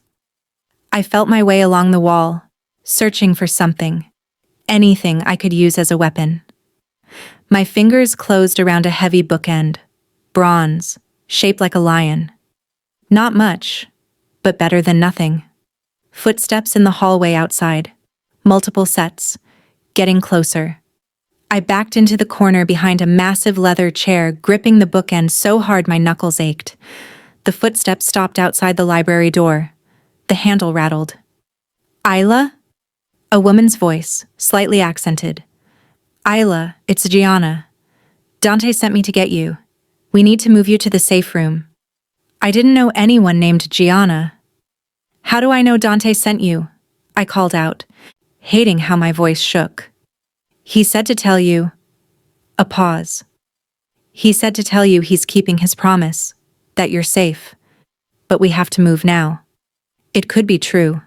I felt my way along the wall, searching for something, anything I could use as a weapon. My fingers closed around a heavy bookend, bronze, shaped like a lion. Not much, but better than nothing. Footsteps in the hallway outside, multiple sets, getting closer. I backed into the corner behind a massive leather chair, gripping the bookend so hard my knuckles ached. The footsteps stopped outside the library door. The handle rattled. "Isla?" A woman's voice, slightly accented. "Isla, it's Gianna. Dante sent me to get you. We need to move you to the safe room." I didn't know anyone named Gianna. "How do I know Dante sent you?" I called out, hating how my voice shook. "He said to tell you..." A pause. "He said to tell you he's keeping his promise, that you're safe. But we have to move now." It could be true.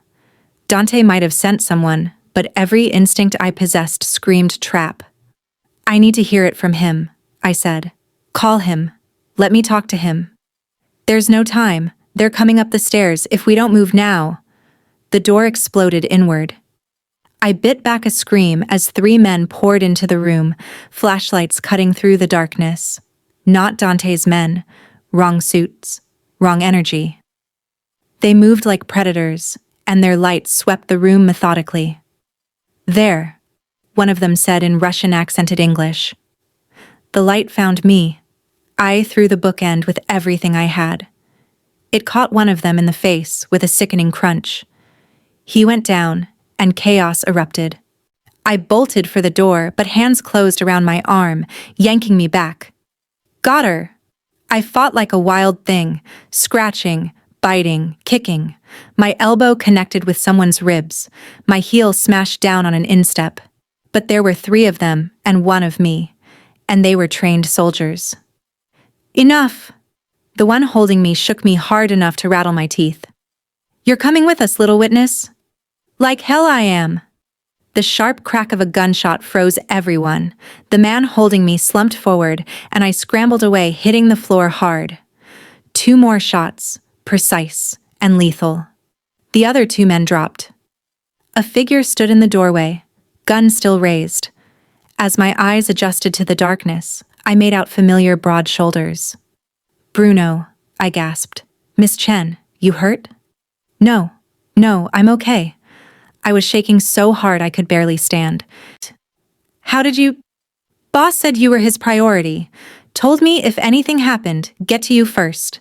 Dante might have sent someone, but every instinct I possessed screamed trap. "I need to hear it from him," I said. "Call him. Let me talk to him." "There's no time. They're coming up the stairs if we don't move now." The door exploded inward. I bit back a scream as 3 men poured into the room, flashlights cutting through the darkness. Not Dante's men. Wrong suits. Wrong energy. They moved like predators, and their light swept the room methodically. "There," one of them said in Russian-accented English. The light found me. I threw the bookend with everything I had. It caught one of them in the face with a sickening crunch. He went down, and chaos erupted. I bolted for the door, but hands closed around my arm, yanking me back. "Got her!" I fought like a wild thing, scratching, biting, kicking. My elbow connected with someone's ribs, my heel smashed down on an instep. But there were 3 of them, and 1 of me, and they were trained soldiers. "Enough!" The one holding me shook me hard enough to rattle my teeth. "You're coming with us, little witness?" "Like hell I am!" The sharp crack of a gunshot froze everyone. The man holding me slumped forward, and I scrambled away, hitting the floor hard. 2 more shots, precise and lethal. The other 2 men dropped. A figure stood in the doorway, gun still raised. As my eyes adjusted to the darkness, I made out familiar broad shoulders. "Bruno," I gasped. "Miss Chen, you hurt?" No, I'm okay." I was shaking so hard I could barely stand. "How did you..." "Boss said you were his priority. Told me if anything happened, get to you first."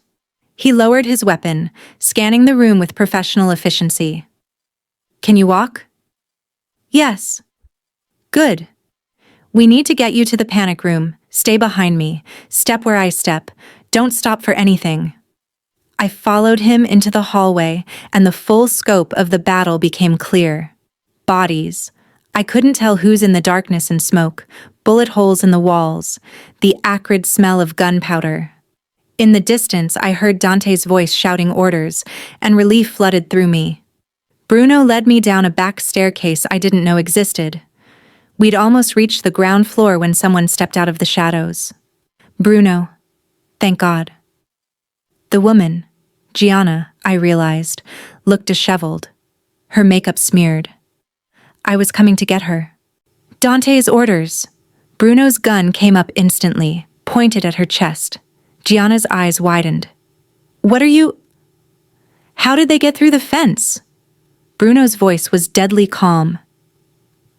He lowered his weapon, scanning the room with professional efficiency. "Can you walk?" "Yes." "Good. We need to get you to the panic room. Stay behind me. Step where I step. Don't stop for anything." I followed him into the hallway, and the full scope of the battle became clear. Bodies. I couldn't tell who's in the darkness and smoke, bullet holes in the walls, the acrid smell of gunpowder. In the distance, I heard Dante's voice shouting orders, and relief flooded through me. Bruno led me down a back staircase I didn't know existed. We'd almost reached the ground floor when someone stepped out of the shadows. "Bruno. Thank God." The woman, Gianna, I realized, looked disheveled, her makeup smeared. I was coming to get her. Dante's orders. Bruno's gun came up instantly, pointed at her chest. Gianna's eyes widened. What are you? How did they get through the fence? Bruno's voice was deadly calm.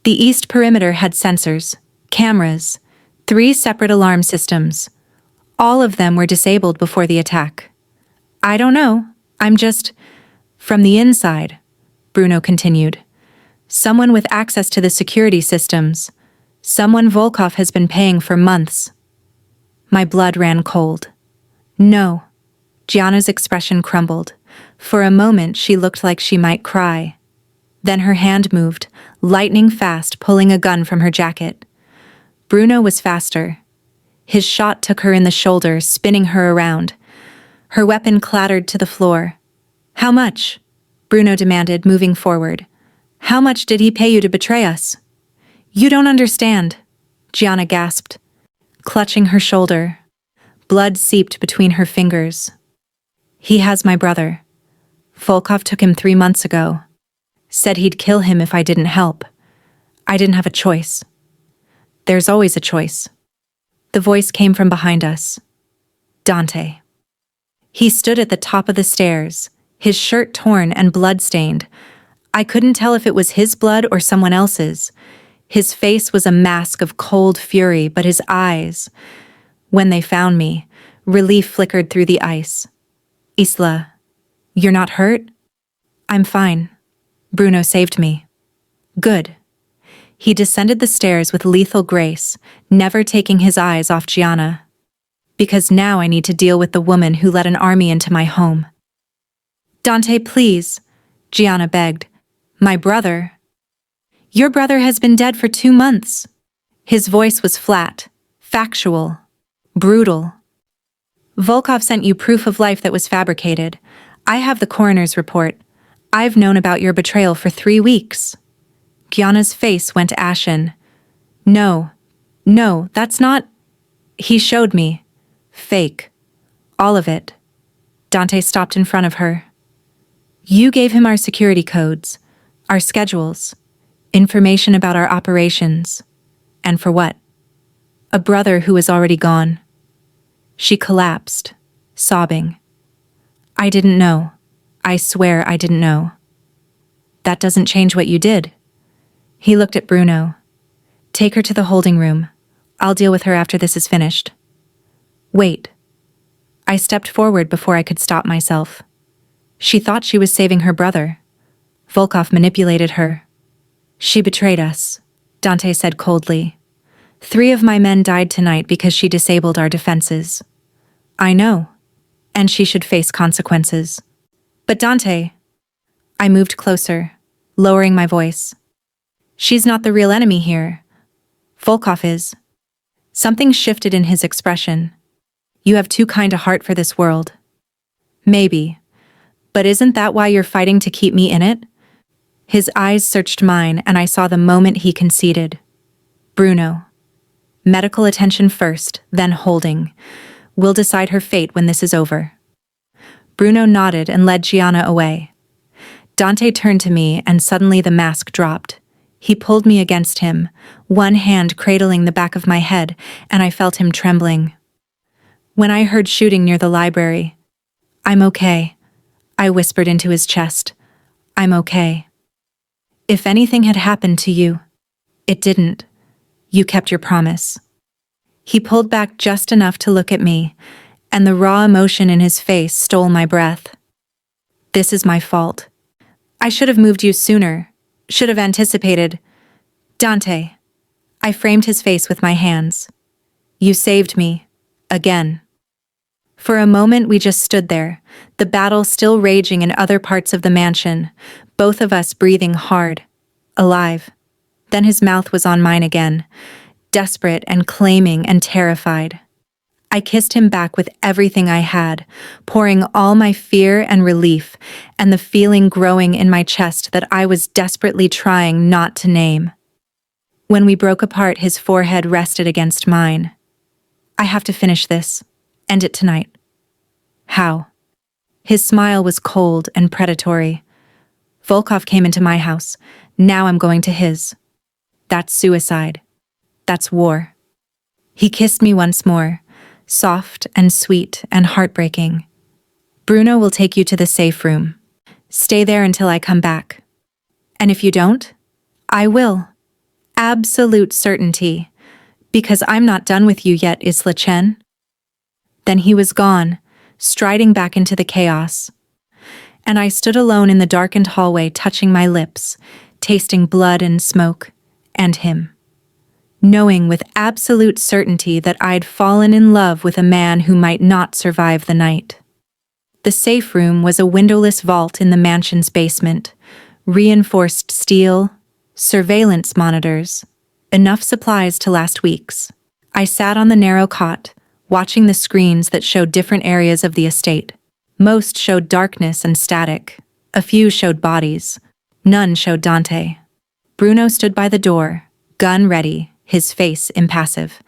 The east perimeter had sensors, cameras, 3 separate alarm systems. All of them were disabled before the attack. I don't know. I'm just... From the inside, Bruno continued. Someone with access to the security systems. Someone Volkov has been paying for months. My blood ran cold. No. Gianna's expression crumbled. For a moment, she looked like she might cry. Then her hand moved, lightning fast, pulling a gun from her jacket. Bruno was faster. His shot took her in the shoulder, spinning her around. Her weapon clattered to the floor. How much? Bruno demanded, moving forward. How much did he pay you to betray us? You don't understand, Gianna gasped, clutching her shoulder. Blood seeped between her fingers. He has my brother. Volkov took him 3 months ago. Said he'd kill him if I didn't help. I didn't have a choice. There's always a choice. The voice came from behind us. Dante. He stood at the top of the stairs, his shirt torn and blood-stained. I couldn't tell if it was his blood or someone else's. His face was a mask of cold fury, but his eyes... When they found me, relief flickered through the ice. Isla, you're not hurt? I'm fine. Bruno saved me. Good. He descended the stairs with lethal grace, never taking his eyes off Gianna. Because now I need to deal with the woman who led an army into my home. Dante, please, Gianna begged. My brother. Your brother has been dead for 2 months. His voice was flat, factual, brutal. Volkov sent you proof of life that was fabricated. I have the coroner's report. I've known about your betrayal for 3 weeks. Gianna's face went ashen. No, that's not... He showed me. Fake. All of it. Dante stopped in front of her. You gave him our security codes, our schedules, information about our operations. And for what? A brother who was already gone. She collapsed, sobbing. I didn't know. I swear I didn't know. That doesn't change what you did. He looked at Bruno. Take her to the holding room. I'll deal with her after this is finished. Wait. I stepped forward before I could stop myself. She thought she was saving her brother. Volkov manipulated her. She betrayed us, Dante said coldly. 3 of my men died tonight because she disabled our defenses. I know, and she should face consequences. But Dante... I moved closer, lowering my voice. She's not the real enemy here. Volkov is. Something shifted in his expression. You have too kind a heart for this world. Maybe. But isn't that why you're fighting to keep me in it? His eyes searched mine, and I saw the moment he conceded. Bruno. Medical attention first, then holding. We'll decide her fate when this is over. Bruno nodded and led Gianna away. Dante turned to me, and suddenly the mask dropped. He pulled me against him, one hand cradling the back of my head, and I felt him trembling. When I heard shooting near the library, I'm okay, I whispered into his chest. I'm okay. If anything had happened to you, it didn't. You kept your promise. He pulled back just enough to look at me, and the raw emotion in his face stole my breath. This is my fault. I should have moved you sooner, should have anticipated. Dante. I framed his face with my hands. You saved me. Again. For a moment we just stood there, the battle still raging in other parts of the mansion, both of us breathing hard, alive. Then his mouth was on mine again, desperate and claiming and terrified. I kissed him back with everything I had, pouring all my fear and relief, and the feeling growing in my chest that I was desperately trying not to name. When we broke apart, his forehead rested against mine. I have to finish this. End it tonight. How? His smile was cold and predatory. Volkov came into my house. Now I'm going to his. That's suicide. That's war. He kissed me once more, soft and sweet and heartbreaking. Bruno will take you to the safe room. Stay there until I come back. And if you don't, I will. Absolute certainty. Because I'm not done with you yet, Isla Chen. Then he was gone, striding back into the chaos. And I stood alone in the darkened hallway, touching my lips, tasting blood and smoke, and him. Knowing with absolute certainty that I'd fallen in love with a man who might not survive the night. The safe room was a windowless vault in the mansion's basement, reinforced steel, surveillance monitors, enough supplies to last weeks. I sat on the narrow cot, watching the screens that showed different areas of the estate. Most showed darkness and static. A few showed bodies. None showed Dante. Bruno stood by the door, gun ready, his face impassive.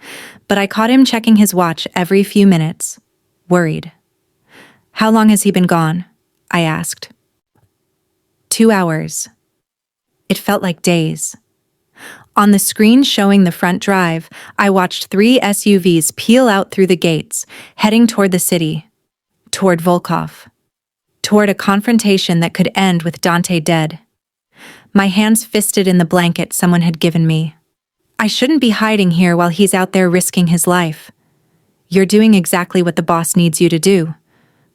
But I caught him checking his watch every few minutes, worried. "How long has he been gone?" I asked. 2 hours. It felt like days. On the screen showing the front drive, I watched 3 SUVs peel out through the gates, heading toward the city. Toward Volkov. Toward a confrontation that could end with Dante dead. My hands fisted in the blanket someone had given me. I shouldn't be hiding here while he's out there risking his life. "You're doing exactly what the boss needs you to do,"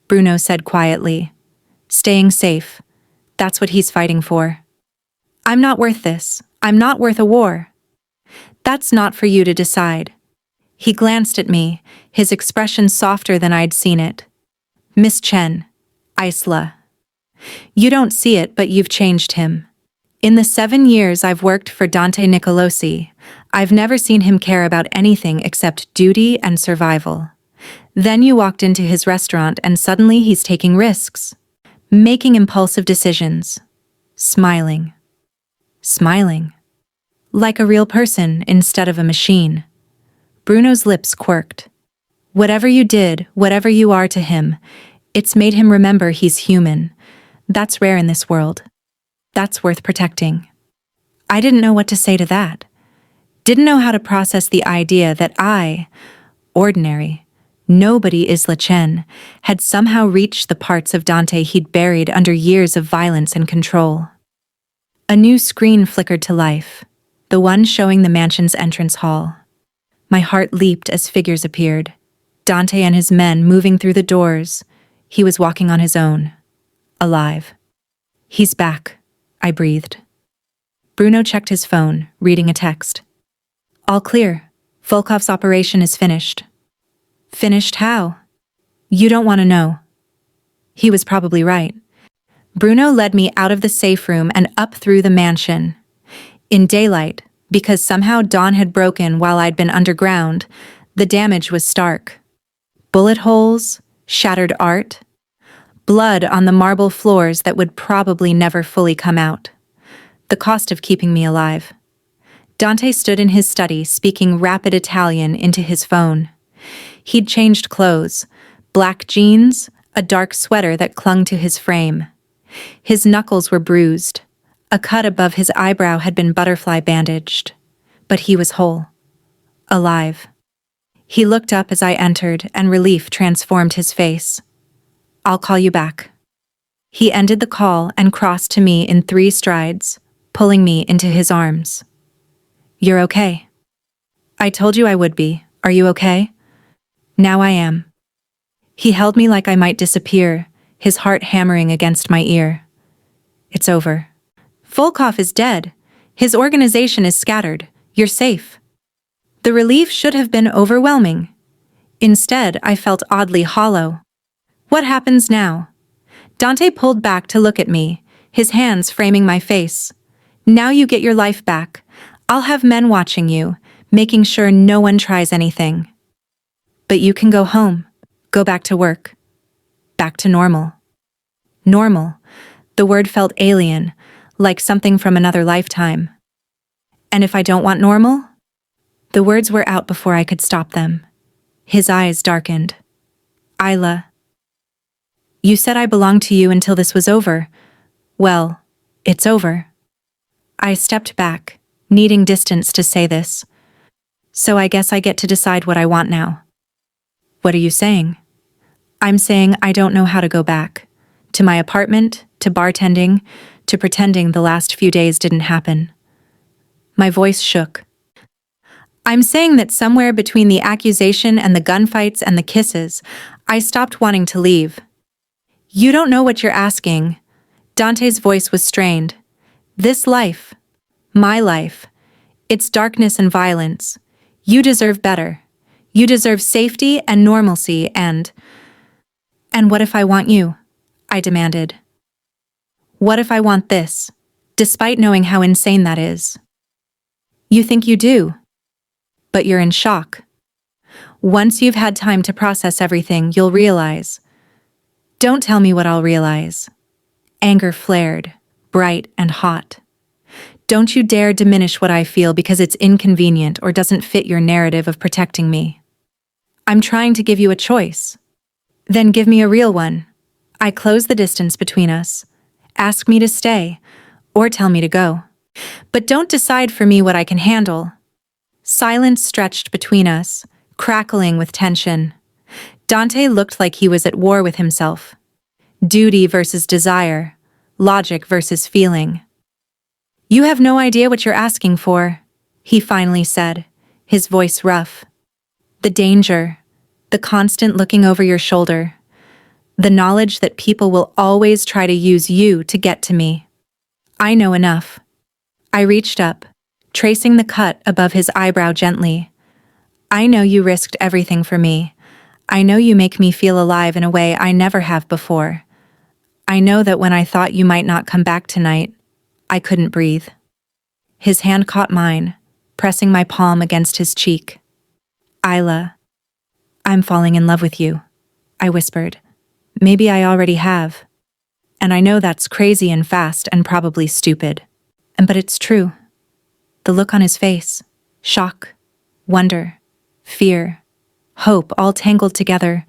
Bruno said quietly. "Staying safe. That's what he's fighting for." "I'm not worth this. I'm not worth a war." "That's not for you to decide." He glanced at me, his expression softer than I'd seen it. "Miss Chen, Isla. You don't see it, but you've changed him. In the 7 years I've worked for Dante Nicolosi, I've never seen him care about anything except duty and survival. Then you walked into his restaurant and suddenly he's taking risks, making impulsive decisions, smiling. Smiling. Like a real person instead of a machine." Bruno's lips quirked. "Whatever you did, whatever you are to him, it's made him remember he's human. That's rare in this world. That's worth protecting." I didn't know what to say to that. Didn't know how to process the idea that I, ordinary, nobody Isla Chen, had somehow reached the parts of Dante he'd buried under years of violence and control. A new screen flickered to life, the one showing the mansion's entrance hall. My heart leaped as figures appeared. Dante and his men moving through the doors. He was walking on his own. Alive. "He's back," I breathed. Bruno checked his phone, reading a text. "All clear. Volkov's operation is finished." "Finished how?" "You don't want to know." He was probably right. Bruno led me out of the safe room and up through the mansion. In daylight, because somehow dawn had broken while I'd been underground, the damage was stark. Bullet holes, shattered art, blood on the marble floors that would probably never fully come out. The cost of keeping me alive. Dante stood in his study speaking rapid Italian into his phone. He'd changed clothes, black jeans, a dark sweater that clung to his frame. His knuckles were bruised. A cut above his eyebrow had been butterfly bandaged. But he was whole. Alive. He looked up as I entered, and relief transformed his face. "I'll call you back." He ended the call and crossed to me in 3 strides, pulling me into his arms. "You're okay." "I told you I would be. Are you okay?" "Now I am." He held me like I might disappear, his heart hammering against my ear. "It's over. Volkov is dead. His organization is scattered. You're safe." The relief should have been overwhelming. Instead, I felt oddly hollow. "What happens now?" Dante pulled back to look at me, his hands framing my face. "Now you get your life back. I'll have men watching you, making sure no one tries anything. But you can go home, go back to work. Back to normal." Normal. The word felt alien, like something from another lifetime. "And if I don't want normal?" The words were out before I could stop them. His eyes darkened. "Isla." You said I belonged to you until this was over. Well, it's over. I stepped back, needing distance to say this. So I guess I get to decide what I want now. What are you saying? I'm saying I don't know how to go back. To my apartment, to bartending, to pretending the last few days didn't happen. My voice shook. I'm saying that somewhere between the accusation and the gunfights and the kisses, I stopped wanting to leave. You don't know what you're asking. Dante's voice was strained. This life, my life, it's darkness and violence. You deserve better. You deserve safety and normalcy and what if I want you? I demanded. What if I want this, despite knowing how insane that is? You think you do, but you're in shock. Once you've had time to process everything, you'll realize. Don't tell me what I'll realize. Anger flared, bright and hot. Don't you dare diminish what I feel because it's inconvenient or doesn't fit your narrative of protecting me. I'm trying to give you a choice. Then give me a real one. I close the distance between us. Ask me to stay, or tell me to go. But don't decide for me what I can handle. Silence stretched between us, crackling with tension. Dante looked like he was at war with himself. Duty versus desire, logic versus feeling. You have no idea what you're asking for, he finally said, his voice rough. The danger, the constant looking over your shoulder, the knowledge that people will always try to use you to get to me. I know enough. I reached up, tracing the cut above his eyebrow gently. I know you risked everything for me. I know you make me feel alive in a way I never have before. I know that when I thought you might not come back tonight, I couldn't breathe. His hand caught mine, pressing my palm against his cheek. Isla, I'm falling in love with you, I whispered. Maybe I already have. And I know that's crazy and fast and probably stupid. But it's true. The look on his face, shock, wonder, fear, hope all tangled together,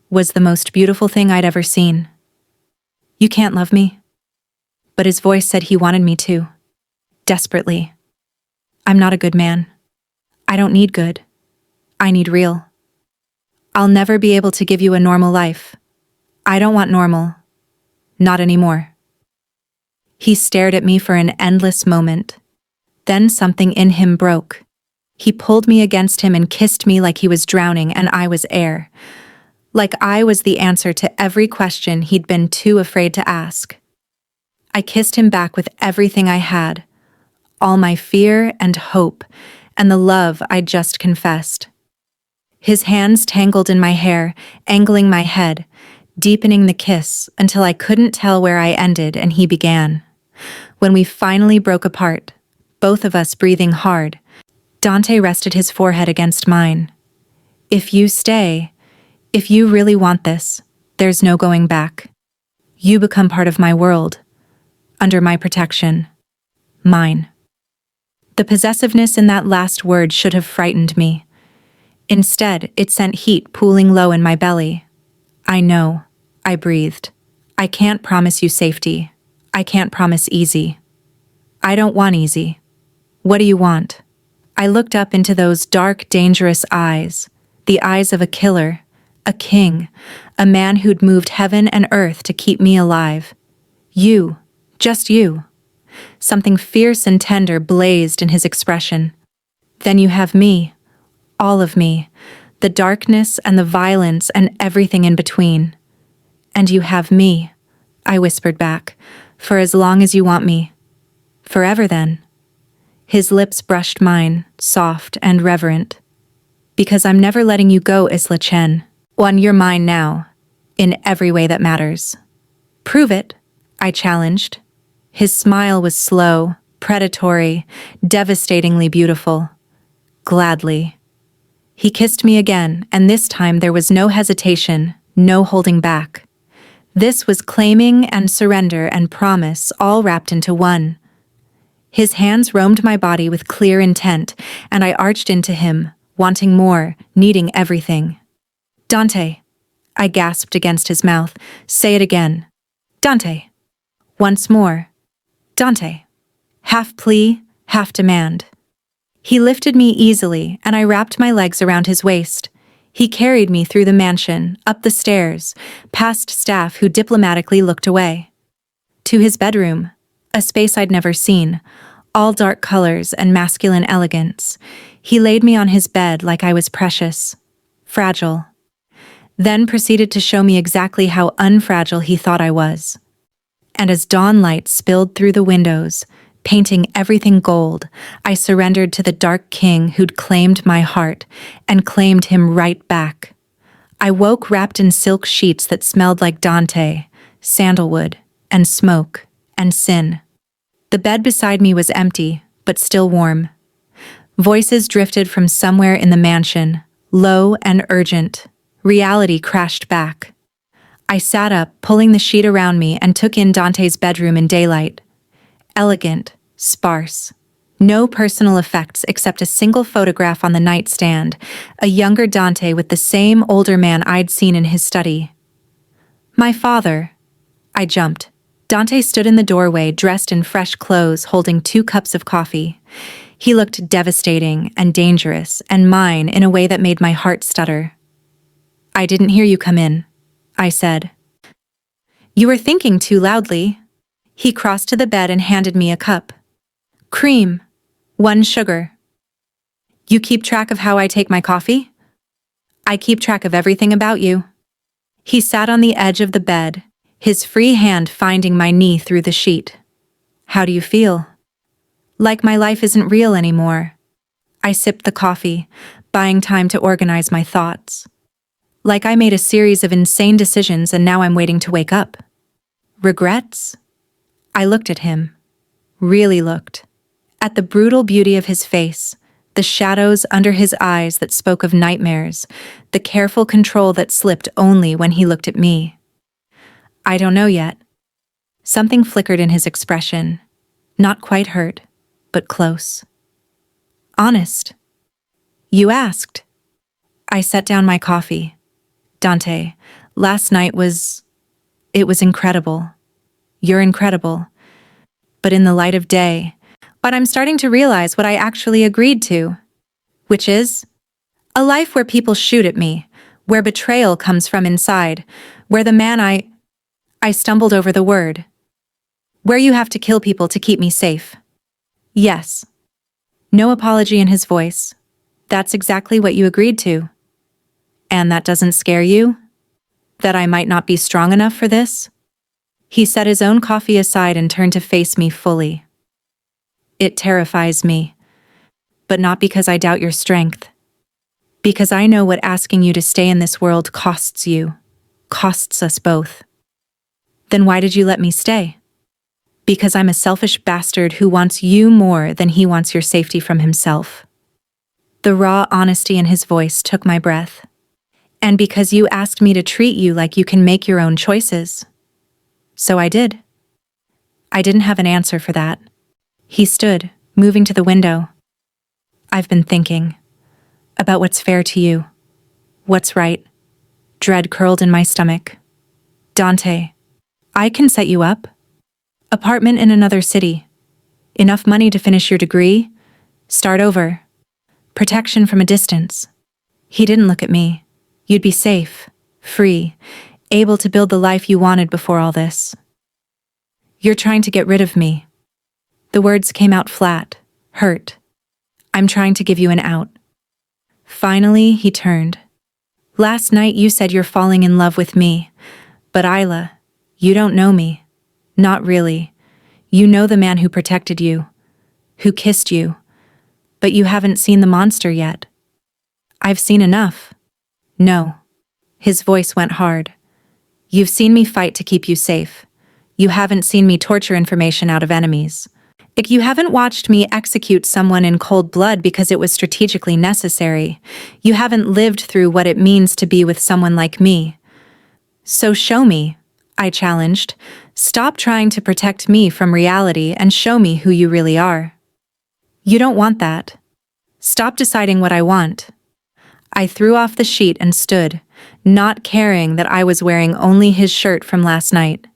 was the most beautiful thing I'd ever seen. You can't love me? But his voice said he wanted me to. Desperately. I'm not a good man. I don't need good. I need real. I'll never be able to give you a normal life. I don't want normal. Not anymore. He stared at me for an endless moment. Then something in him broke. He pulled me against him and kissed me like he was drowning and I was air. Like I was the answer to every question he'd been too afraid to ask. I kissed him back with everything I had, all my fear and hope, and the love I'd just confessed. His hands tangled in my hair, angling my head, deepening the kiss until I couldn't tell where I ended and he began. When we finally broke apart, both of us breathing hard, Dante rested his forehead against mine. If you stay, if you really want this, there's no going back. You become part of my world, under my protection, mine. The possessiveness in that last word should have frightened me. Instead, it sent heat pooling low in my belly. I know, I breathed. I can't promise you safety. I can't promise easy. I don't want easy. What do you want? I looked up into those dark, dangerous eyes, the eyes of a killer, a king, a man who'd moved heaven and earth to keep me alive. You, just you. Something fierce and tender blazed in his expression. Then you have me, all of me, the darkness and the violence and everything in between. And you have me, I whispered back, for as long as you want me. Forever then. His lips brushed mine, soft and reverent. Because I'm never letting you go, Isla Chen. One, you're mine now, in every way that matters. Prove it, I challenged. His smile was slow, predatory, devastatingly beautiful. Gladly. He kissed me again, and this time there was no hesitation, no holding back. This was claiming and surrender and promise all wrapped into one. His hands roamed my body with clear intent, and I arched into him, wanting more, needing everything. Dante, I gasped against his mouth. Say it again. Dante. Once more. Dante. Half plea, half demand. He lifted me easily, and I wrapped my legs around his waist. He carried me through the mansion, up the stairs, past staff who diplomatically looked away. To his bedroom, a space I'd never seen, all dark colors and masculine elegance. He laid me on his bed like I was precious, fragile. Then proceeded to show me exactly how unfragile he thought I was. And as dawn light spilled through the windows, painting everything gold, I surrendered to the dark king who'd claimed my heart and claimed him right back. I woke wrapped in silk sheets that smelled like Dante, sandalwood, and smoke, and sin. The bed beside me was empty, but still warm. Voices drifted from somewhere in the mansion, low and urgent. Reality crashed back. I sat up, pulling the sheet around me, and took in Dante's bedroom in daylight. Elegant, sparse. No personal effects except a single photograph on the nightstand, a younger Dante with the same older man I'd seen in his study. My father. I jumped. Dante stood in the doorway, dressed in fresh clothes, holding 2 cups of coffee. He looked devastating and dangerous, and mine in a way that made my heart stutter. I didn't hear you come in, I said. You were thinking too loudly. He crossed to the bed and handed me a cup. Cream. 1 sugar. You keep track of how I take my coffee? I keep track of everything about you. He sat on the edge of the bed, his free hand finding my knee through the sheet. How do you feel? Like my life isn't real anymore. I sipped the coffee, buying time to organize my thoughts. Like I made a series of insane decisions and now I'm waiting to wake up. Regrets? I looked at him. Really looked. At the brutal beauty of his face, the shadows under his eyes that spoke of nightmares, the careful control that slipped only when he looked at me. I don't know yet. Something flickered in his expression. Not quite hurt, but close. Honest. You asked. I set down my coffee. Dante, last night it was incredible. You're incredible. But in the light of day, but I'm starting to realize what I actually agreed to, which is a life where people shoot at me, where betrayal comes from inside, where the man I stumbled over the word, where you have to kill people to keep me safe. Yes. No apology in his voice. That's exactly what you agreed to. And that doesn't scare you? That I might not be strong enough for this? He set his own coffee aside and turned to face me fully. It terrifies me, but not because I doubt your strength. Because I know what asking you to stay in this world costs you, costs us both. Then why did you let me stay? Because I'm a selfish bastard who wants you more than he wants your safety from himself. The raw honesty in his voice took my breath. And because you asked me to treat you like you can make your own choices. So I did. I didn't have an answer for that. He stood, moving to the window. I've been thinking about what's fair to you, what's right. Dread curled in my stomach. Dante, I can set you up. Apartment in another city. Enough money to finish your degree. Start over. Protection from a distance. He didn't look at me. You'd be safe, free, able to build the life you wanted before all this. You're trying to get rid of me. The words came out flat, hurt. I'm trying to give you an out. Finally, he turned. Last night you said you're falling in love with me, but Isla, you don't know me. Not really. You know the man who protected you, who kissed you, but you haven't seen the monster yet. I've seen enough. No. His voice went hard. You've seen me fight to keep you safe. You haven't seen me torture information out of enemies. You haven't watched me execute someone in cold blood because it was strategically necessary. You haven't lived through what it means to be with someone like me. So show me, I challenged. Stop trying to protect me from reality and show me who you really are. You don't want that. Stop deciding what I want. I threw off the sheet and stood, not caring that I was wearing only his shirt from last night.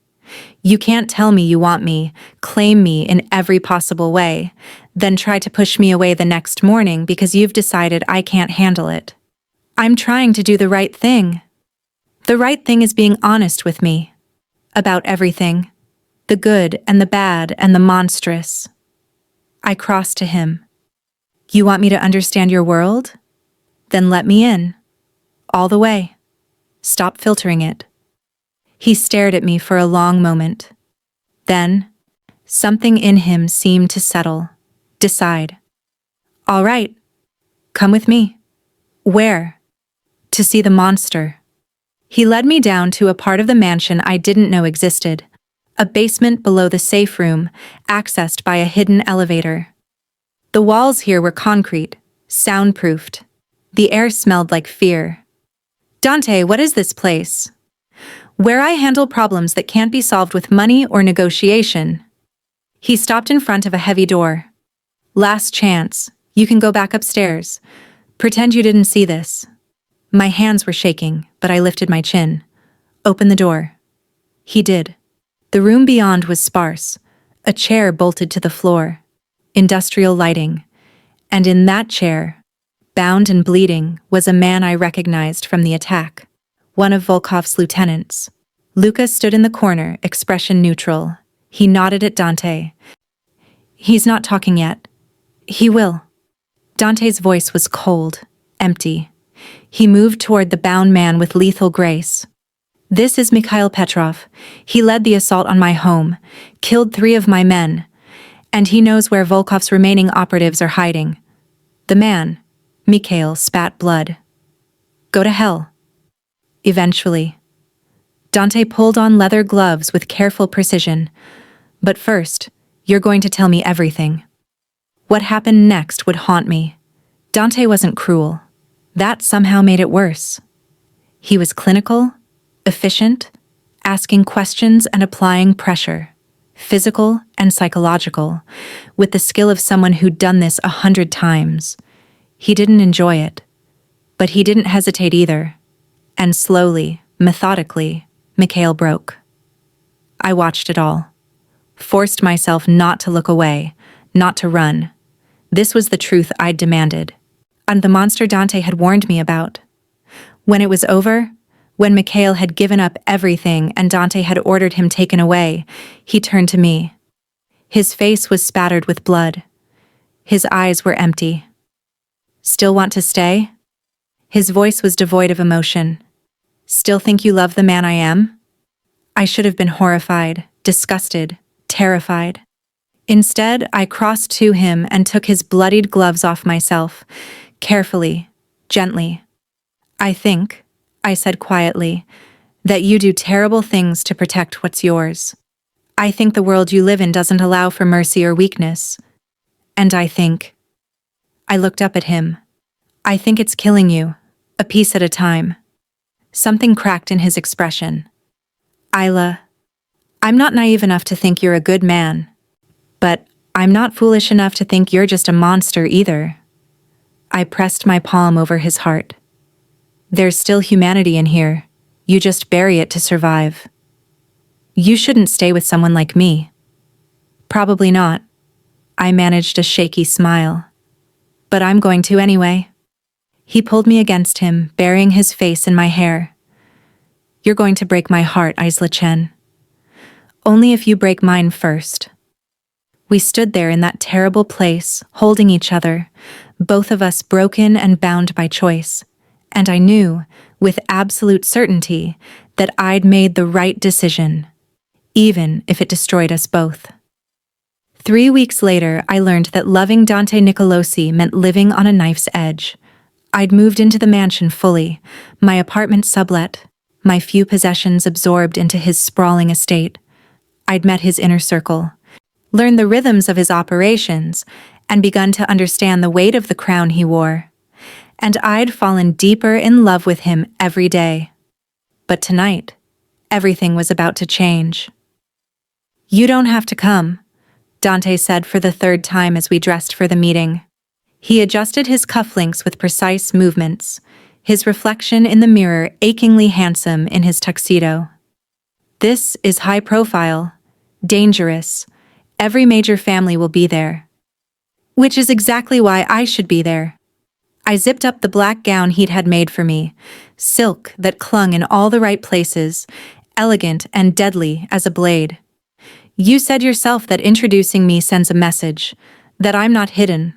You can't tell me you want me, claim me in every possible way, then try to push me away the next morning because you've decided I can't handle it. I'm trying to do the right thing. The right thing is being honest with me. About everything. The good and the bad and the monstrous. I crossed to him. You want me to understand your world? Then let me in. All the way. Stop filtering it. He stared at me for a long moment. Then, something in him seemed to settle, decide. All right, come with me. Where? To see the monster. He led me down to a part of the mansion I didn't know existed, a basement below the safe room, accessed by a hidden elevator. The walls here were concrete, soundproofed. The air smelled like fear. Dante, what is this place? Where I handle problems that can't be solved with money or negotiation. He stopped in front of a heavy door. Last chance. You can go back upstairs. Pretend you didn't see this. My hands were shaking, but I lifted my chin. Open the door. He did. The room beyond was sparse, a chair bolted to the floor, industrial lighting, and in that chair, bound and bleeding, was a man I recognized from the attack, one of Volkov's lieutenants. Luca stood in the corner, expression neutral. He nodded at Dante. He's not talking yet. He will. Dante's voice was cold, empty. He moved toward the bound man with lethal grace. This is Mikhail Petrov. He led the assault on my home, killed 3 of my men, and he knows where Volkov's remaining operatives are hiding. The man, Mikhail, spat blood. Go to hell. Eventually. Dante pulled on leather gloves with careful precision. But first, you're going to tell me everything. What happened next would haunt me. Dante wasn't cruel. That somehow made it worse. He was clinical, efficient, asking questions and applying pressure, physical and psychological, with the skill of someone who'd done this 100 times. He didn't enjoy it, but he didn't hesitate either. And slowly, methodically, Mikhail broke. I watched it all, forced myself not to look away, not to run. This was the truth I'd demanded, and the monster Dante had warned me about. When it was over, when Mikhail had given up everything and Dante had ordered him taken away, he turned to me. His face was spattered with blood. His eyes were empty. Still want to stay? His voice was devoid of emotion. Still think you love the man I am? I should have been horrified, disgusted, terrified. Instead, I crossed to him and took his bloodied gloves off myself, carefully, gently. I think, I said quietly, that you do terrible things to protect what's yours. I think the world you live in doesn't allow for mercy or weakness. And I looked up at him. I think it's killing you, a piece at a time. Something cracked in his expression. Isla, I'm not naive enough to think you're a good man, but I'm not foolish enough to think you're just a monster either. I pressed my palm over his heart. There's still humanity in here. You just bury it to survive. You shouldn't stay with someone like me. Probably not. I managed a shaky smile. But I'm going to anyway. He pulled me against him, burying his face in my hair. You're going to break my heart, Isla Chen. Only if you break mine first. We stood there in that terrible place, holding each other, both of us broken and bound by choice. And I knew, with absolute certainty, that I'd made the right decision, even if it destroyed us both. 3 weeks later, I learned that loving Dante Nicolosi meant living on a knife's edge. I'd moved into the mansion fully, my apartment sublet, my few possessions absorbed into his sprawling estate. I'd met his inner circle, learned the rhythms of his operations, and begun to understand the weight of the crown he wore. And I'd fallen deeper in love with him every day. But tonight, everything was about to change. You don't have to come, Dante said for the 3rd time as we dressed for the meeting. He adjusted his cufflinks with precise movements, his reflection in the mirror achingly handsome in his tuxedo. This is high profile, dangerous. Every major family will be there. Which is exactly why I should be there. I zipped up the black gown he'd had made for me, silk that clung in all the right places, elegant and deadly as a blade. You said yourself that introducing me sends a message, that I'm not hidden,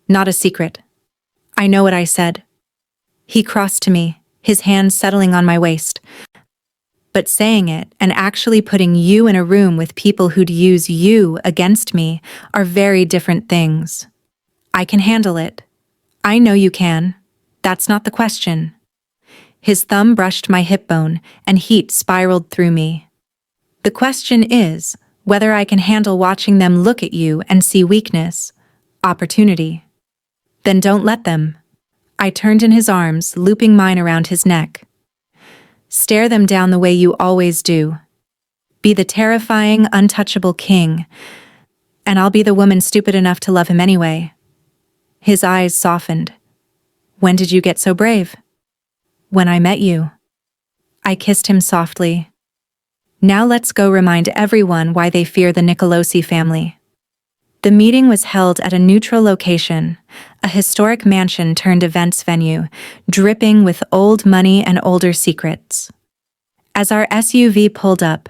not a secret. I know what I said. He crossed to me, his hand settling on my waist. But saying it and actually putting you in a room with people who'd use you against me are very different things. I can handle it. I know you can. That's not the question. His thumb brushed my hip bone and heat spiraled through me. The question is whether I can handle watching them look at you and see weakness, opportunity. Then don't let them. I turned in his arms, looping mine around his neck. Stare them down the way you always do. Be the terrifying, untouchable king, and I'll be the woman stupid enough to love him anyway. His eyes softened. When did you get so brave? When I met you. I kissed him softly. Now let's go remind everyone why they fear the Nicolosi family. The meeting was held at a neutral location, a historic mansion turned events venue, dripping with old money and older secrets. As our SUV pulled up,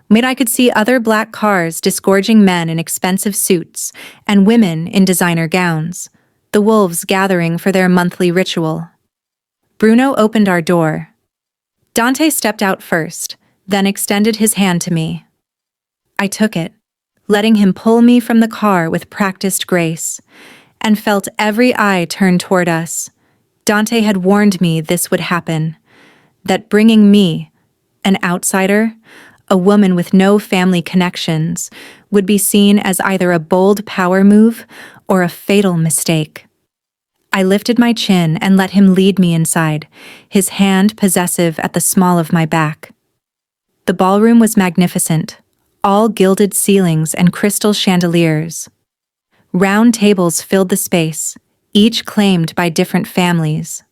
I could see other black cars disgorging men in expensive suits and women in designer gowns, the wolves gathering for their monthly ritual. Bruno opened our door. Dante stepped out first, then extended his hand to me. I took it, letting him pull me from the car with practiced grace, and felt every eye turn toward us. Dante had warned me this would happen, that bringing me, an outsider, a woman with no family connections, would be seen as either a bold power move or a fatal mistake. I lifted my chin and let him lead me inside, his hand possessive at the small of my back. The ballroom was magnificent, all gilded ceilings and crystal chandeliers. Round tables filled the space, each claimed by different families.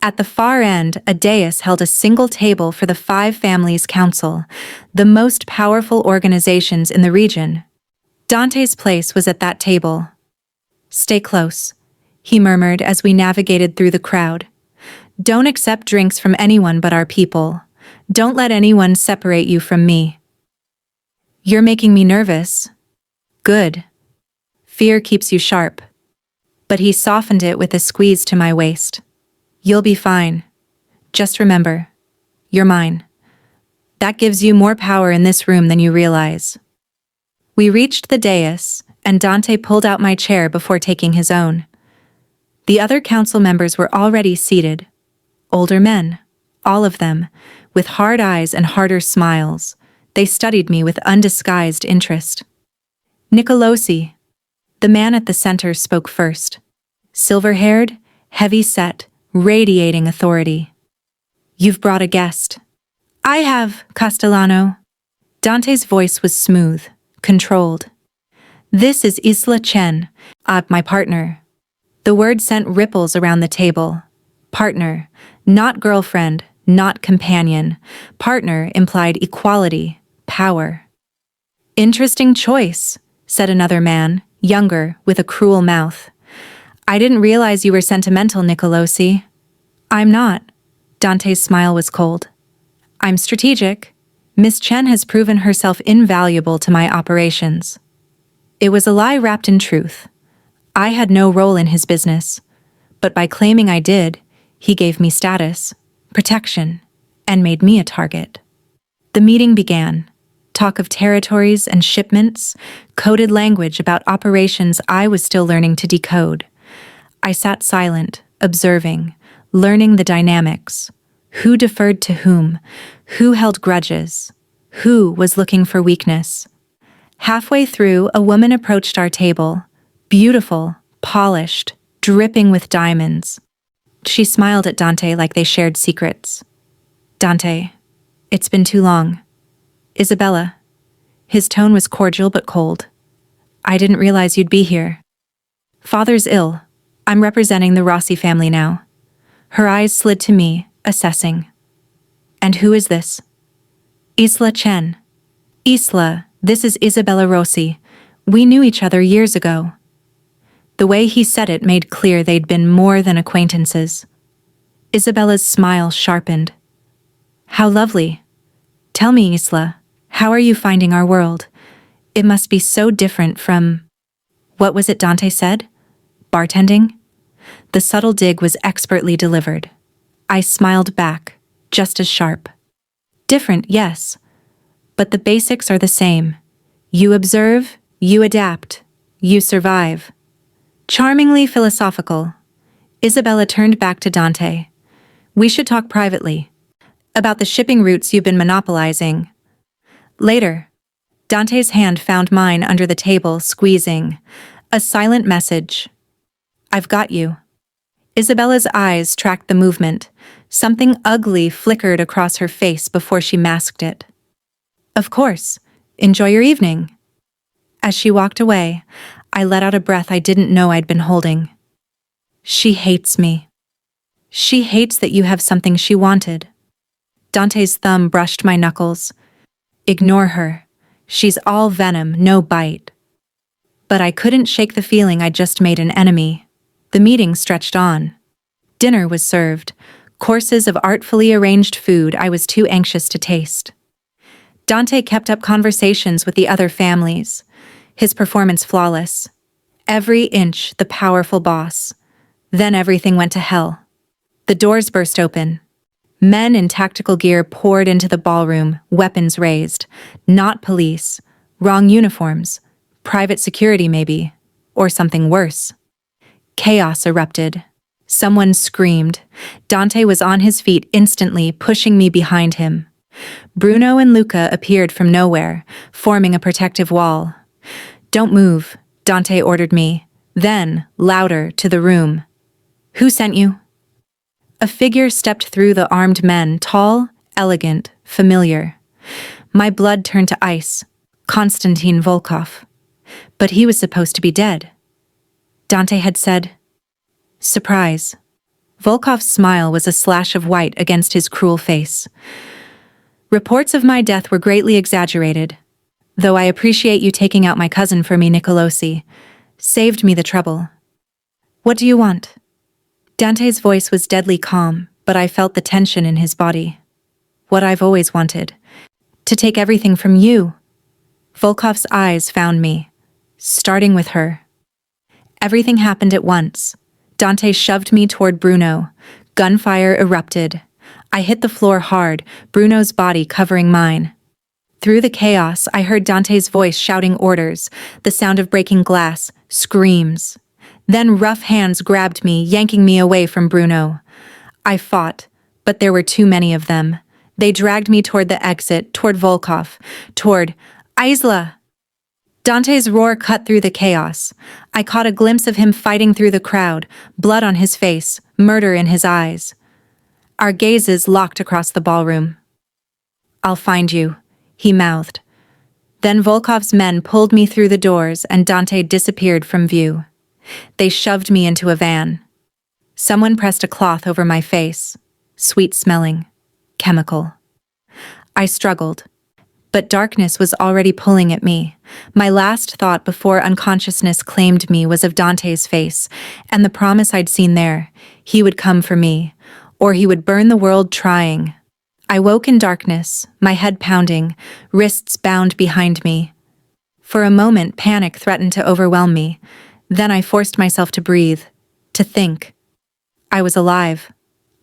At the far end, a dais held a single table for the 5 families' council, the most powerful organizations in the region. Dante's place was at that table. Stay close, he murmured as we navigated through the crowd. Don't accept drinks from anyone but our people. Don't let anyone separate you from me. You're making me nervous. Good. Fear keeps you sharp. But he softened it with a squeeze to my waist. You'll be fine. Just remember, you're mine. That gives you more power in this room than you realize. We reached the dais, and Dante pulled out my chair before taking his own. The other council members were already seated. Older men, all of them, with hard eyes and harder smiles. They studied me with undisguised interest. Nicolosi. The man at the center spoke first. Silver-haired, heavy-set, radiating authority. You've brought a guest. I have, Castellano. Dante's voice was smooth, controlled. This is Isla Chen, my partner. The word sent ripples around the table. Partner, not girlfriend, not companion. Partner implied equality, power. Interesting choice, said another man, younger, with a cruel mouth. I didn't realize you were sentimental, Nicolosi. I'm not. Dante's smile was cold. I'm strategic. Miss Chen has proven herself invaluable to my operations. It was a lie wrapped in truth. I had no role in his business, but by claiming I did, he gave me status, protection, and made me a target. The meeting began. Talk of territories and shipments, coded language about operations I was still learning to decode. I sat silent, observing, learning the dynamics. Who deferred to whom? Who held grudges? Who was looking for weakness? Halfway through, a woman approached our table, beautiful, polished, dripping with diamonds. She smiled at Dante like they shared secrets. Dante, it's been too long. Isabella. His tone was cordial but cold. I didn't realize you'd be here. Father's ill. I'm representing the Rossi family now. Her eyes slid to me, assessing. And who is this? Isla Chen. Isla, this is Isabella Rossi. We knew each other years ago. The way he said it made clear they'd been more than acquaintances. Isabella's smile sharpened. How lovely. Tell me, Isla, how are you finding our world? It must be so different from… What was it Dante said? Bartending? The subtle dig was expertly delivered. I smiled back, just as sharp. Different, yes. But the basics are the same. You observe, you adapt, you survive. Charmingly philosophical. Isabella turned back to Dante. We should talk privately. About the shipping routes you've been monopolizing. Later. Dante's hand found mine under the table, squeezing. A silent message. I've got you. Isabella's eyes tracked the movement. Something ugly flickered across her face before she masked it. Of course. Enjoy your evening. As she walked away, I let out a breath I didn't know I'd been holding. She hates me. She hates that you have something she wanted. Dante's thumb brushed my knuckles. Ignore her. She's all venom, no bite. But I couldn't shake the feeling I'd just made an enemy. The meeting stretched on. Dinner was served. Courses of artfully arranged food I was too anxious to taste. Dante kept up conversations with the other families. His performance flawless. Every inch the powerful boss. Then everything went to hell. The doors burst open. Men in tactical gear poured into the ballroom, weapons raised. Not police. Wrong uniforms. Private security maybe. Or something worse. Chaos erupted. Someone screamed. Dante was on his feet instantly, pushing me behind him. Bruno and Luca appeared from nowhere, forming a protective wall. Don't move, Dante ordered me. Then, louder, to the room. Who sent you? A figure stepped through the armed men, tall, elegant, familiar. My blood turned to ice. Konstantin Volkov. But he was supposed to be dead. Dante had said, surprise. Volkov's smile was a slash of white against his cruel face. Reports of my death were greatly exaggerated, though I appreciate you taking out my cousin for me, Nicolosi. Saved me the trouble. What do you want? Dante's voice was deadly calm, but I felt the tension in his body. What I've always wanted. To take everything from you. Volkov's eyes found me, starting with her. Everything happened at once. Dante shoved me toward Bruno. Gunfire erupted. I hit the floor hard, Bruno's body covering mine. Through the chaos, I heard Dante's voice shouting orders, the sound of breaking glass, screams. Then rough hands grabbed me, yanking me away from Bruno. I fought, but there were too many of them. They dragged me toward the exit, toward Volkov, toward Isla. Dante's roar cut through the chaos. I caught a glimpse of him fighting through the crowd, blood on his face, murder in his eyes. Our gazes locked across the ballroom. I'll find you, he mouthed. Then Volkov's men pulled me through the doors and Dante disappeared from view. They shoved me into a van. Someone pressed a cloth over my face. Sweet-smelling. Chemical. I struggled. But darkness was already pulling at me. My last thought before unconsciousness claimed me was of Dante's face, and the promise I'd seen there. He would come for me, or he would burn the world trying. I woke in darkness, my head pounding, wrists bound behind me. For a moment, panic threatened to overwhelm me. Then I forced myself to breathe, to think. I was alive,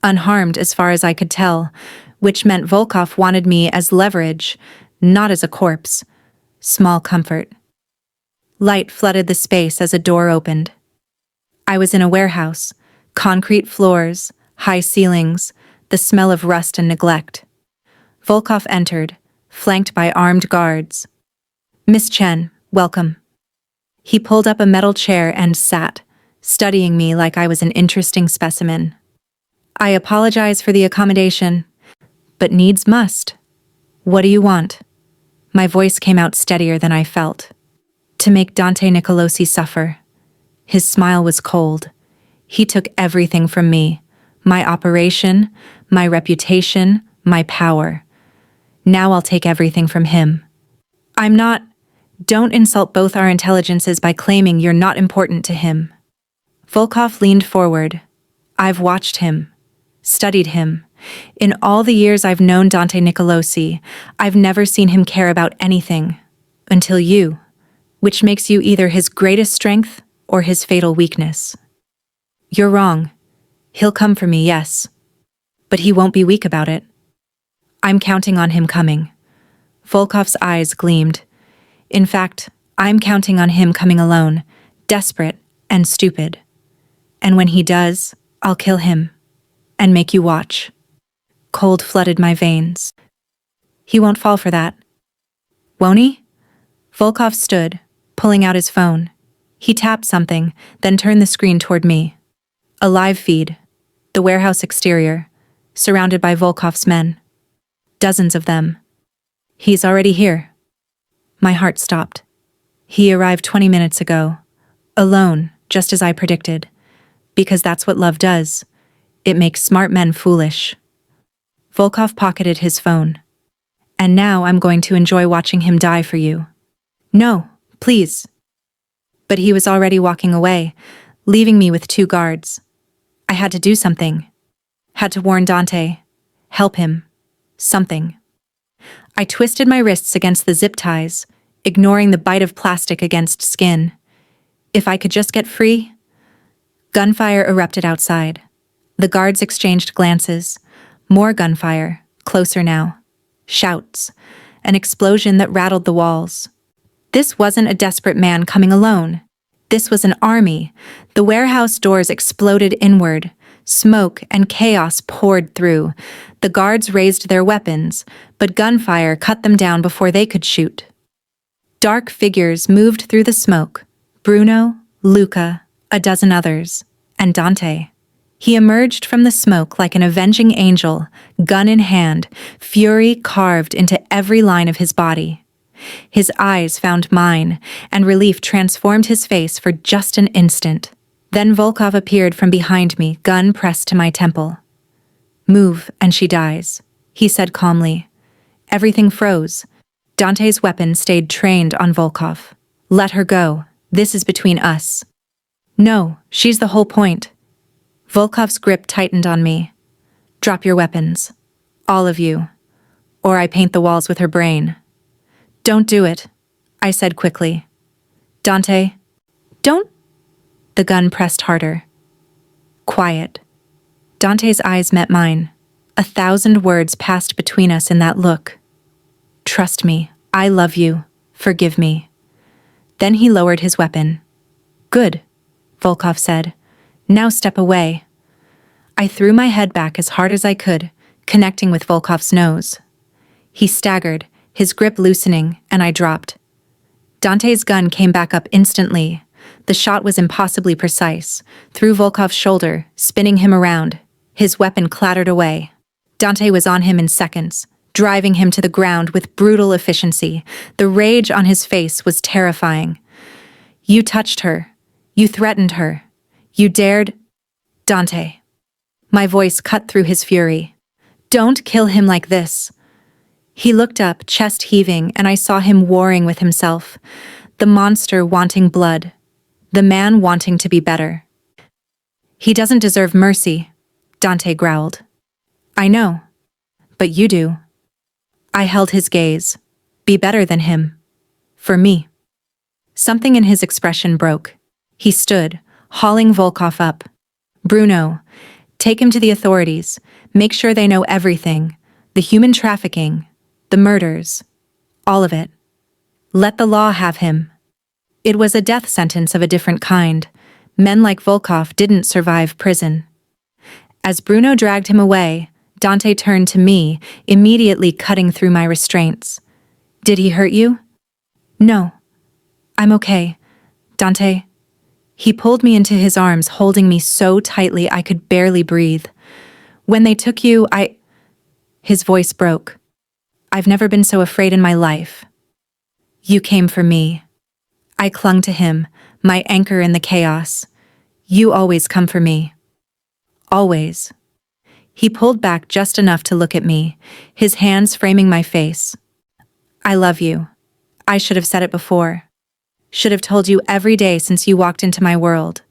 unharmed as far as I could tell, which meant Volkov wanted me as leverage, not as a corpse. Small comfort. Light flooded the space as a door opened. I was in a warehouse, concrete floors, high ceilings, the smell of rust and neglect. Volkov entered, flanked by armed guards. Miss Chen, welcome. He pulled up a metal chair and sat, studying me like I was an interesting specimen. I apologize for the accommodation, but needs must. What do you want? My voice came out steadier than I felt. To make Dante Nicolosi suffer. His smile was cold. He took everything from me. my operation, my reputation, my power. Now I'll take everything from him. I'm not. Don't insult both our intelligences by claiming you're not important to him. Volkov leaned forward. I've watched him, studied him. In all the years I've known Dante Nicolosi, I've never seen him care about anything. Until you, which makes you either his greatest strength or his fatal weakness. You're wrong. He'll come for me, yes. But he won't be weak about it. I'm counting on him coming. Volkov's eyes gleamed. In fact, I'm counting on him coming alone, desperate and stupid. And when he does, I'll kill him. And make you watch. Cold flooded my veins. He won't fall for that. Won't he? Volkov stood, pulling out his phone. He tapped something, then turned the screen toward me. A live feed. The warehouse exterior, surrounded by Volkov's men. Dozens of them. He's already here. My heart stopped. He arrived 20 minutes ago. Alone, just as I predicted. Because that's what love does. It makes smart men foolish. Volkov pocketed his phone. And now I'm going to enjoy watching him die for you. No, please. But he was already walking away, leaving me with 2 guards. I had to do something. Had to warn Dante. Help him. Something. I twisted my wrists against the zip ties, ignoring the bite of plastic against skin. If I could just get free. Gunfire erupted outside. The guards exchanged glances. More gunfire, closer now. Shouts. An explosion that rattled the walls. This wasn't a desperate man coming alone. This was an army. The warehouse doors exploded inward. Smoke and chaos poured through. The guards raised their weapons, but gunfire cut them down before they could shoot. Dark figures moved through the smoke. Bruno, Luca, a dozen others, and Dante. He emerged from the smoke like an avenging angel, gun in hand, fury carved into every line of his body. His eyes found mine, and relief transformed his face for just an instant. Then Volkov appeared from behind me, gun pressed to my temple. Move, and she dies, he said calmly. Everything froze. Dante's weapon stayed trained on Volkov. Let her go. This is between us. No, she's the whole point. Volkov's grip tightened on me. Drop your weapons. All of you. Or I paint the walls with her brain. Don't do it, I said quickly. Dante, don't. The gun pressed harder. Quiet. Dante's eyes met mine. 1,000 words passed between us in that look. Trust me, I love you. Forgive me. Then he lowered his weapon. Good, Volkov said. Now step away. I threw my head back as hard as I could, connecting with Volkov's nose. He staggered, his grip loosening, and I dropped. Dante's gun came back up instantly. The shot was impossibly precise, through Volkov's shoulder, spinning him around. His weapon clattered away. Dante was on him in seconds, driving him to the ground with brutal efficiency. The rage on his face was terrifying. You touched her. You threatened her. You dared. Dante. My voice cut through his fury. Don't kill him like this. He looked up, chest heaving, and I saw him warring with himself. The monster wanting blood. The man wanting to be better. He doesn't deserve mercy, Dante growled. I know. But you do. I held his gaze. Be better than him. For me. Something in his expression broke. He stood, hauling Volkov up. Bruno, take him to the authorities. Make sure they know everything. The human trafficking. The murders. All of it. Let the law have him. It was a death sentence of a different kind. Men like Volkov didn't survive prison. As Bruno dragged him away, Dante turned to me, immediately cutting through my restraints. Did he hurt you? No. I'm okay. Dante. He pulled me into his arms, holding me so tightly I could barely breathe. When they took you, His voice broke. I've never been so afraid in my life. You came for me. I clung to him, my anchor in the chaos. You always come for me. Always. He pulled back just enough to look at me, his hands framing my face. I love you. I should have said it before. Should have told you every day since you walked into my world.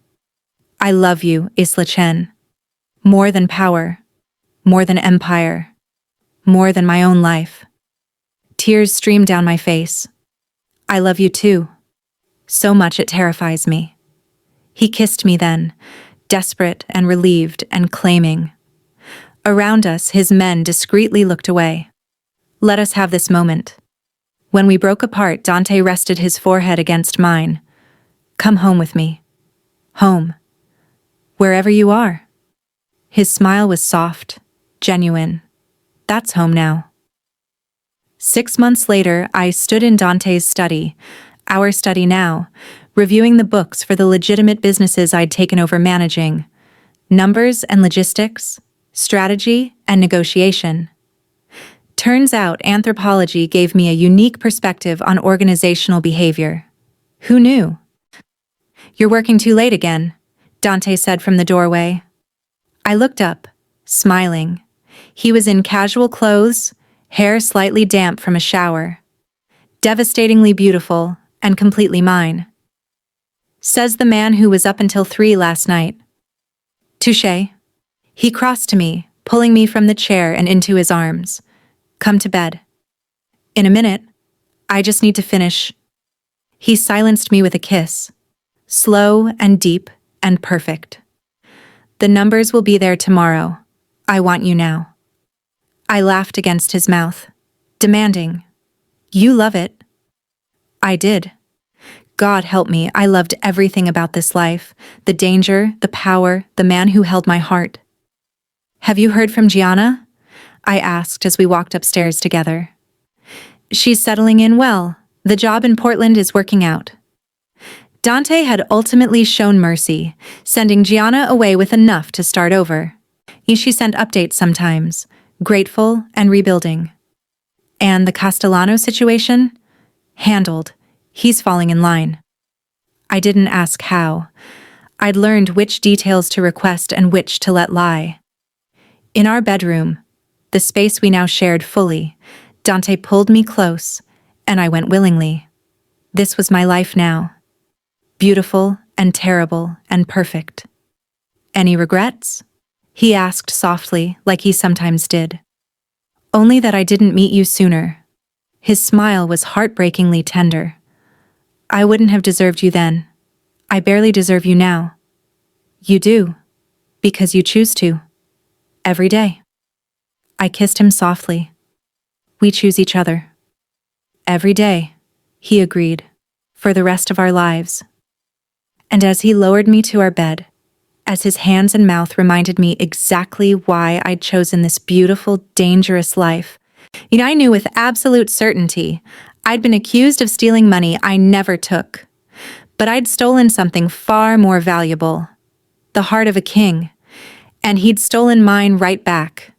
I love you, Isla Chen. More than power. More than empire. More than my own life. Tears streamed down my face. I love you too. So much it terrifies me. He kissed me then, desperate and relieved and claiming. Around us, his men discreetly looked away. Let us have this moment. When we broke apart, Dante rested his forehead against mine. Come home with me. Home. Wherever you are. His smile was soft, genuine. That's home now. 6 months later, I stood in Dante's study, our study now, reviewing the books for the legitimate businesses I'd taken over managing. Numbers and logistics, strategy and negotiation. Turns out anthropology gave me a unique perspective on organizational behavior. Who knew? You're working too late again, Dante said from the doorway. I looked up, smiling. He was in casual clothes, hair slightly damp from a shower. Devastatingly beautiful and completely mine. Says the man who was up until 3 last night. Touché. He crossed to me, pulling me from the chair and into his arms. Come to bed. In a minute. I just need to finish. He silenced me with a kiss. Slow and deep and perfect. The numbers will be there tomorrow. I want you now. I laughed against his mouth, demanding, You love it. I did. God help me, I loved everything about this life, the danger, the power, the man who held my heart. Have you heard from Gianna? I asked as we walked upstairs together. She's settling in well. The job in Portland is working out. Dante had ultimately shown mercy, sending Gianna away with enough to start over. She sent updates sometimes, grateful and rebuilding. And the Castellano situation? Handled. He's falling in line. I didn't ask how. I'd learned which details to request and which to let lie. In our bedroom, the space we now shared fully, Dante pulled me close, and I went willingly. This was my life now. Beautiful and terrible and perfect. Any regrets? He asked softly, like he sometimes did. Only that I didn't meet you sooner. His smile was heartbreakingly tender. I wouldn't have deserved you then. I barely deserve you now. You do, because you choose to. Every day. I kissed him softly. We choose each other. Every day, he agreed, for the rest of our lives. And as he lowered me to our bed, as his hands and mouth reminded me exactly why I'd chosen this beautiful, dangerous life, I knew with absolute certainty I'd been accused of stealing money I never took. But I'd stolen something far more valuable, the heart of a king, and he'd stolen mine right back.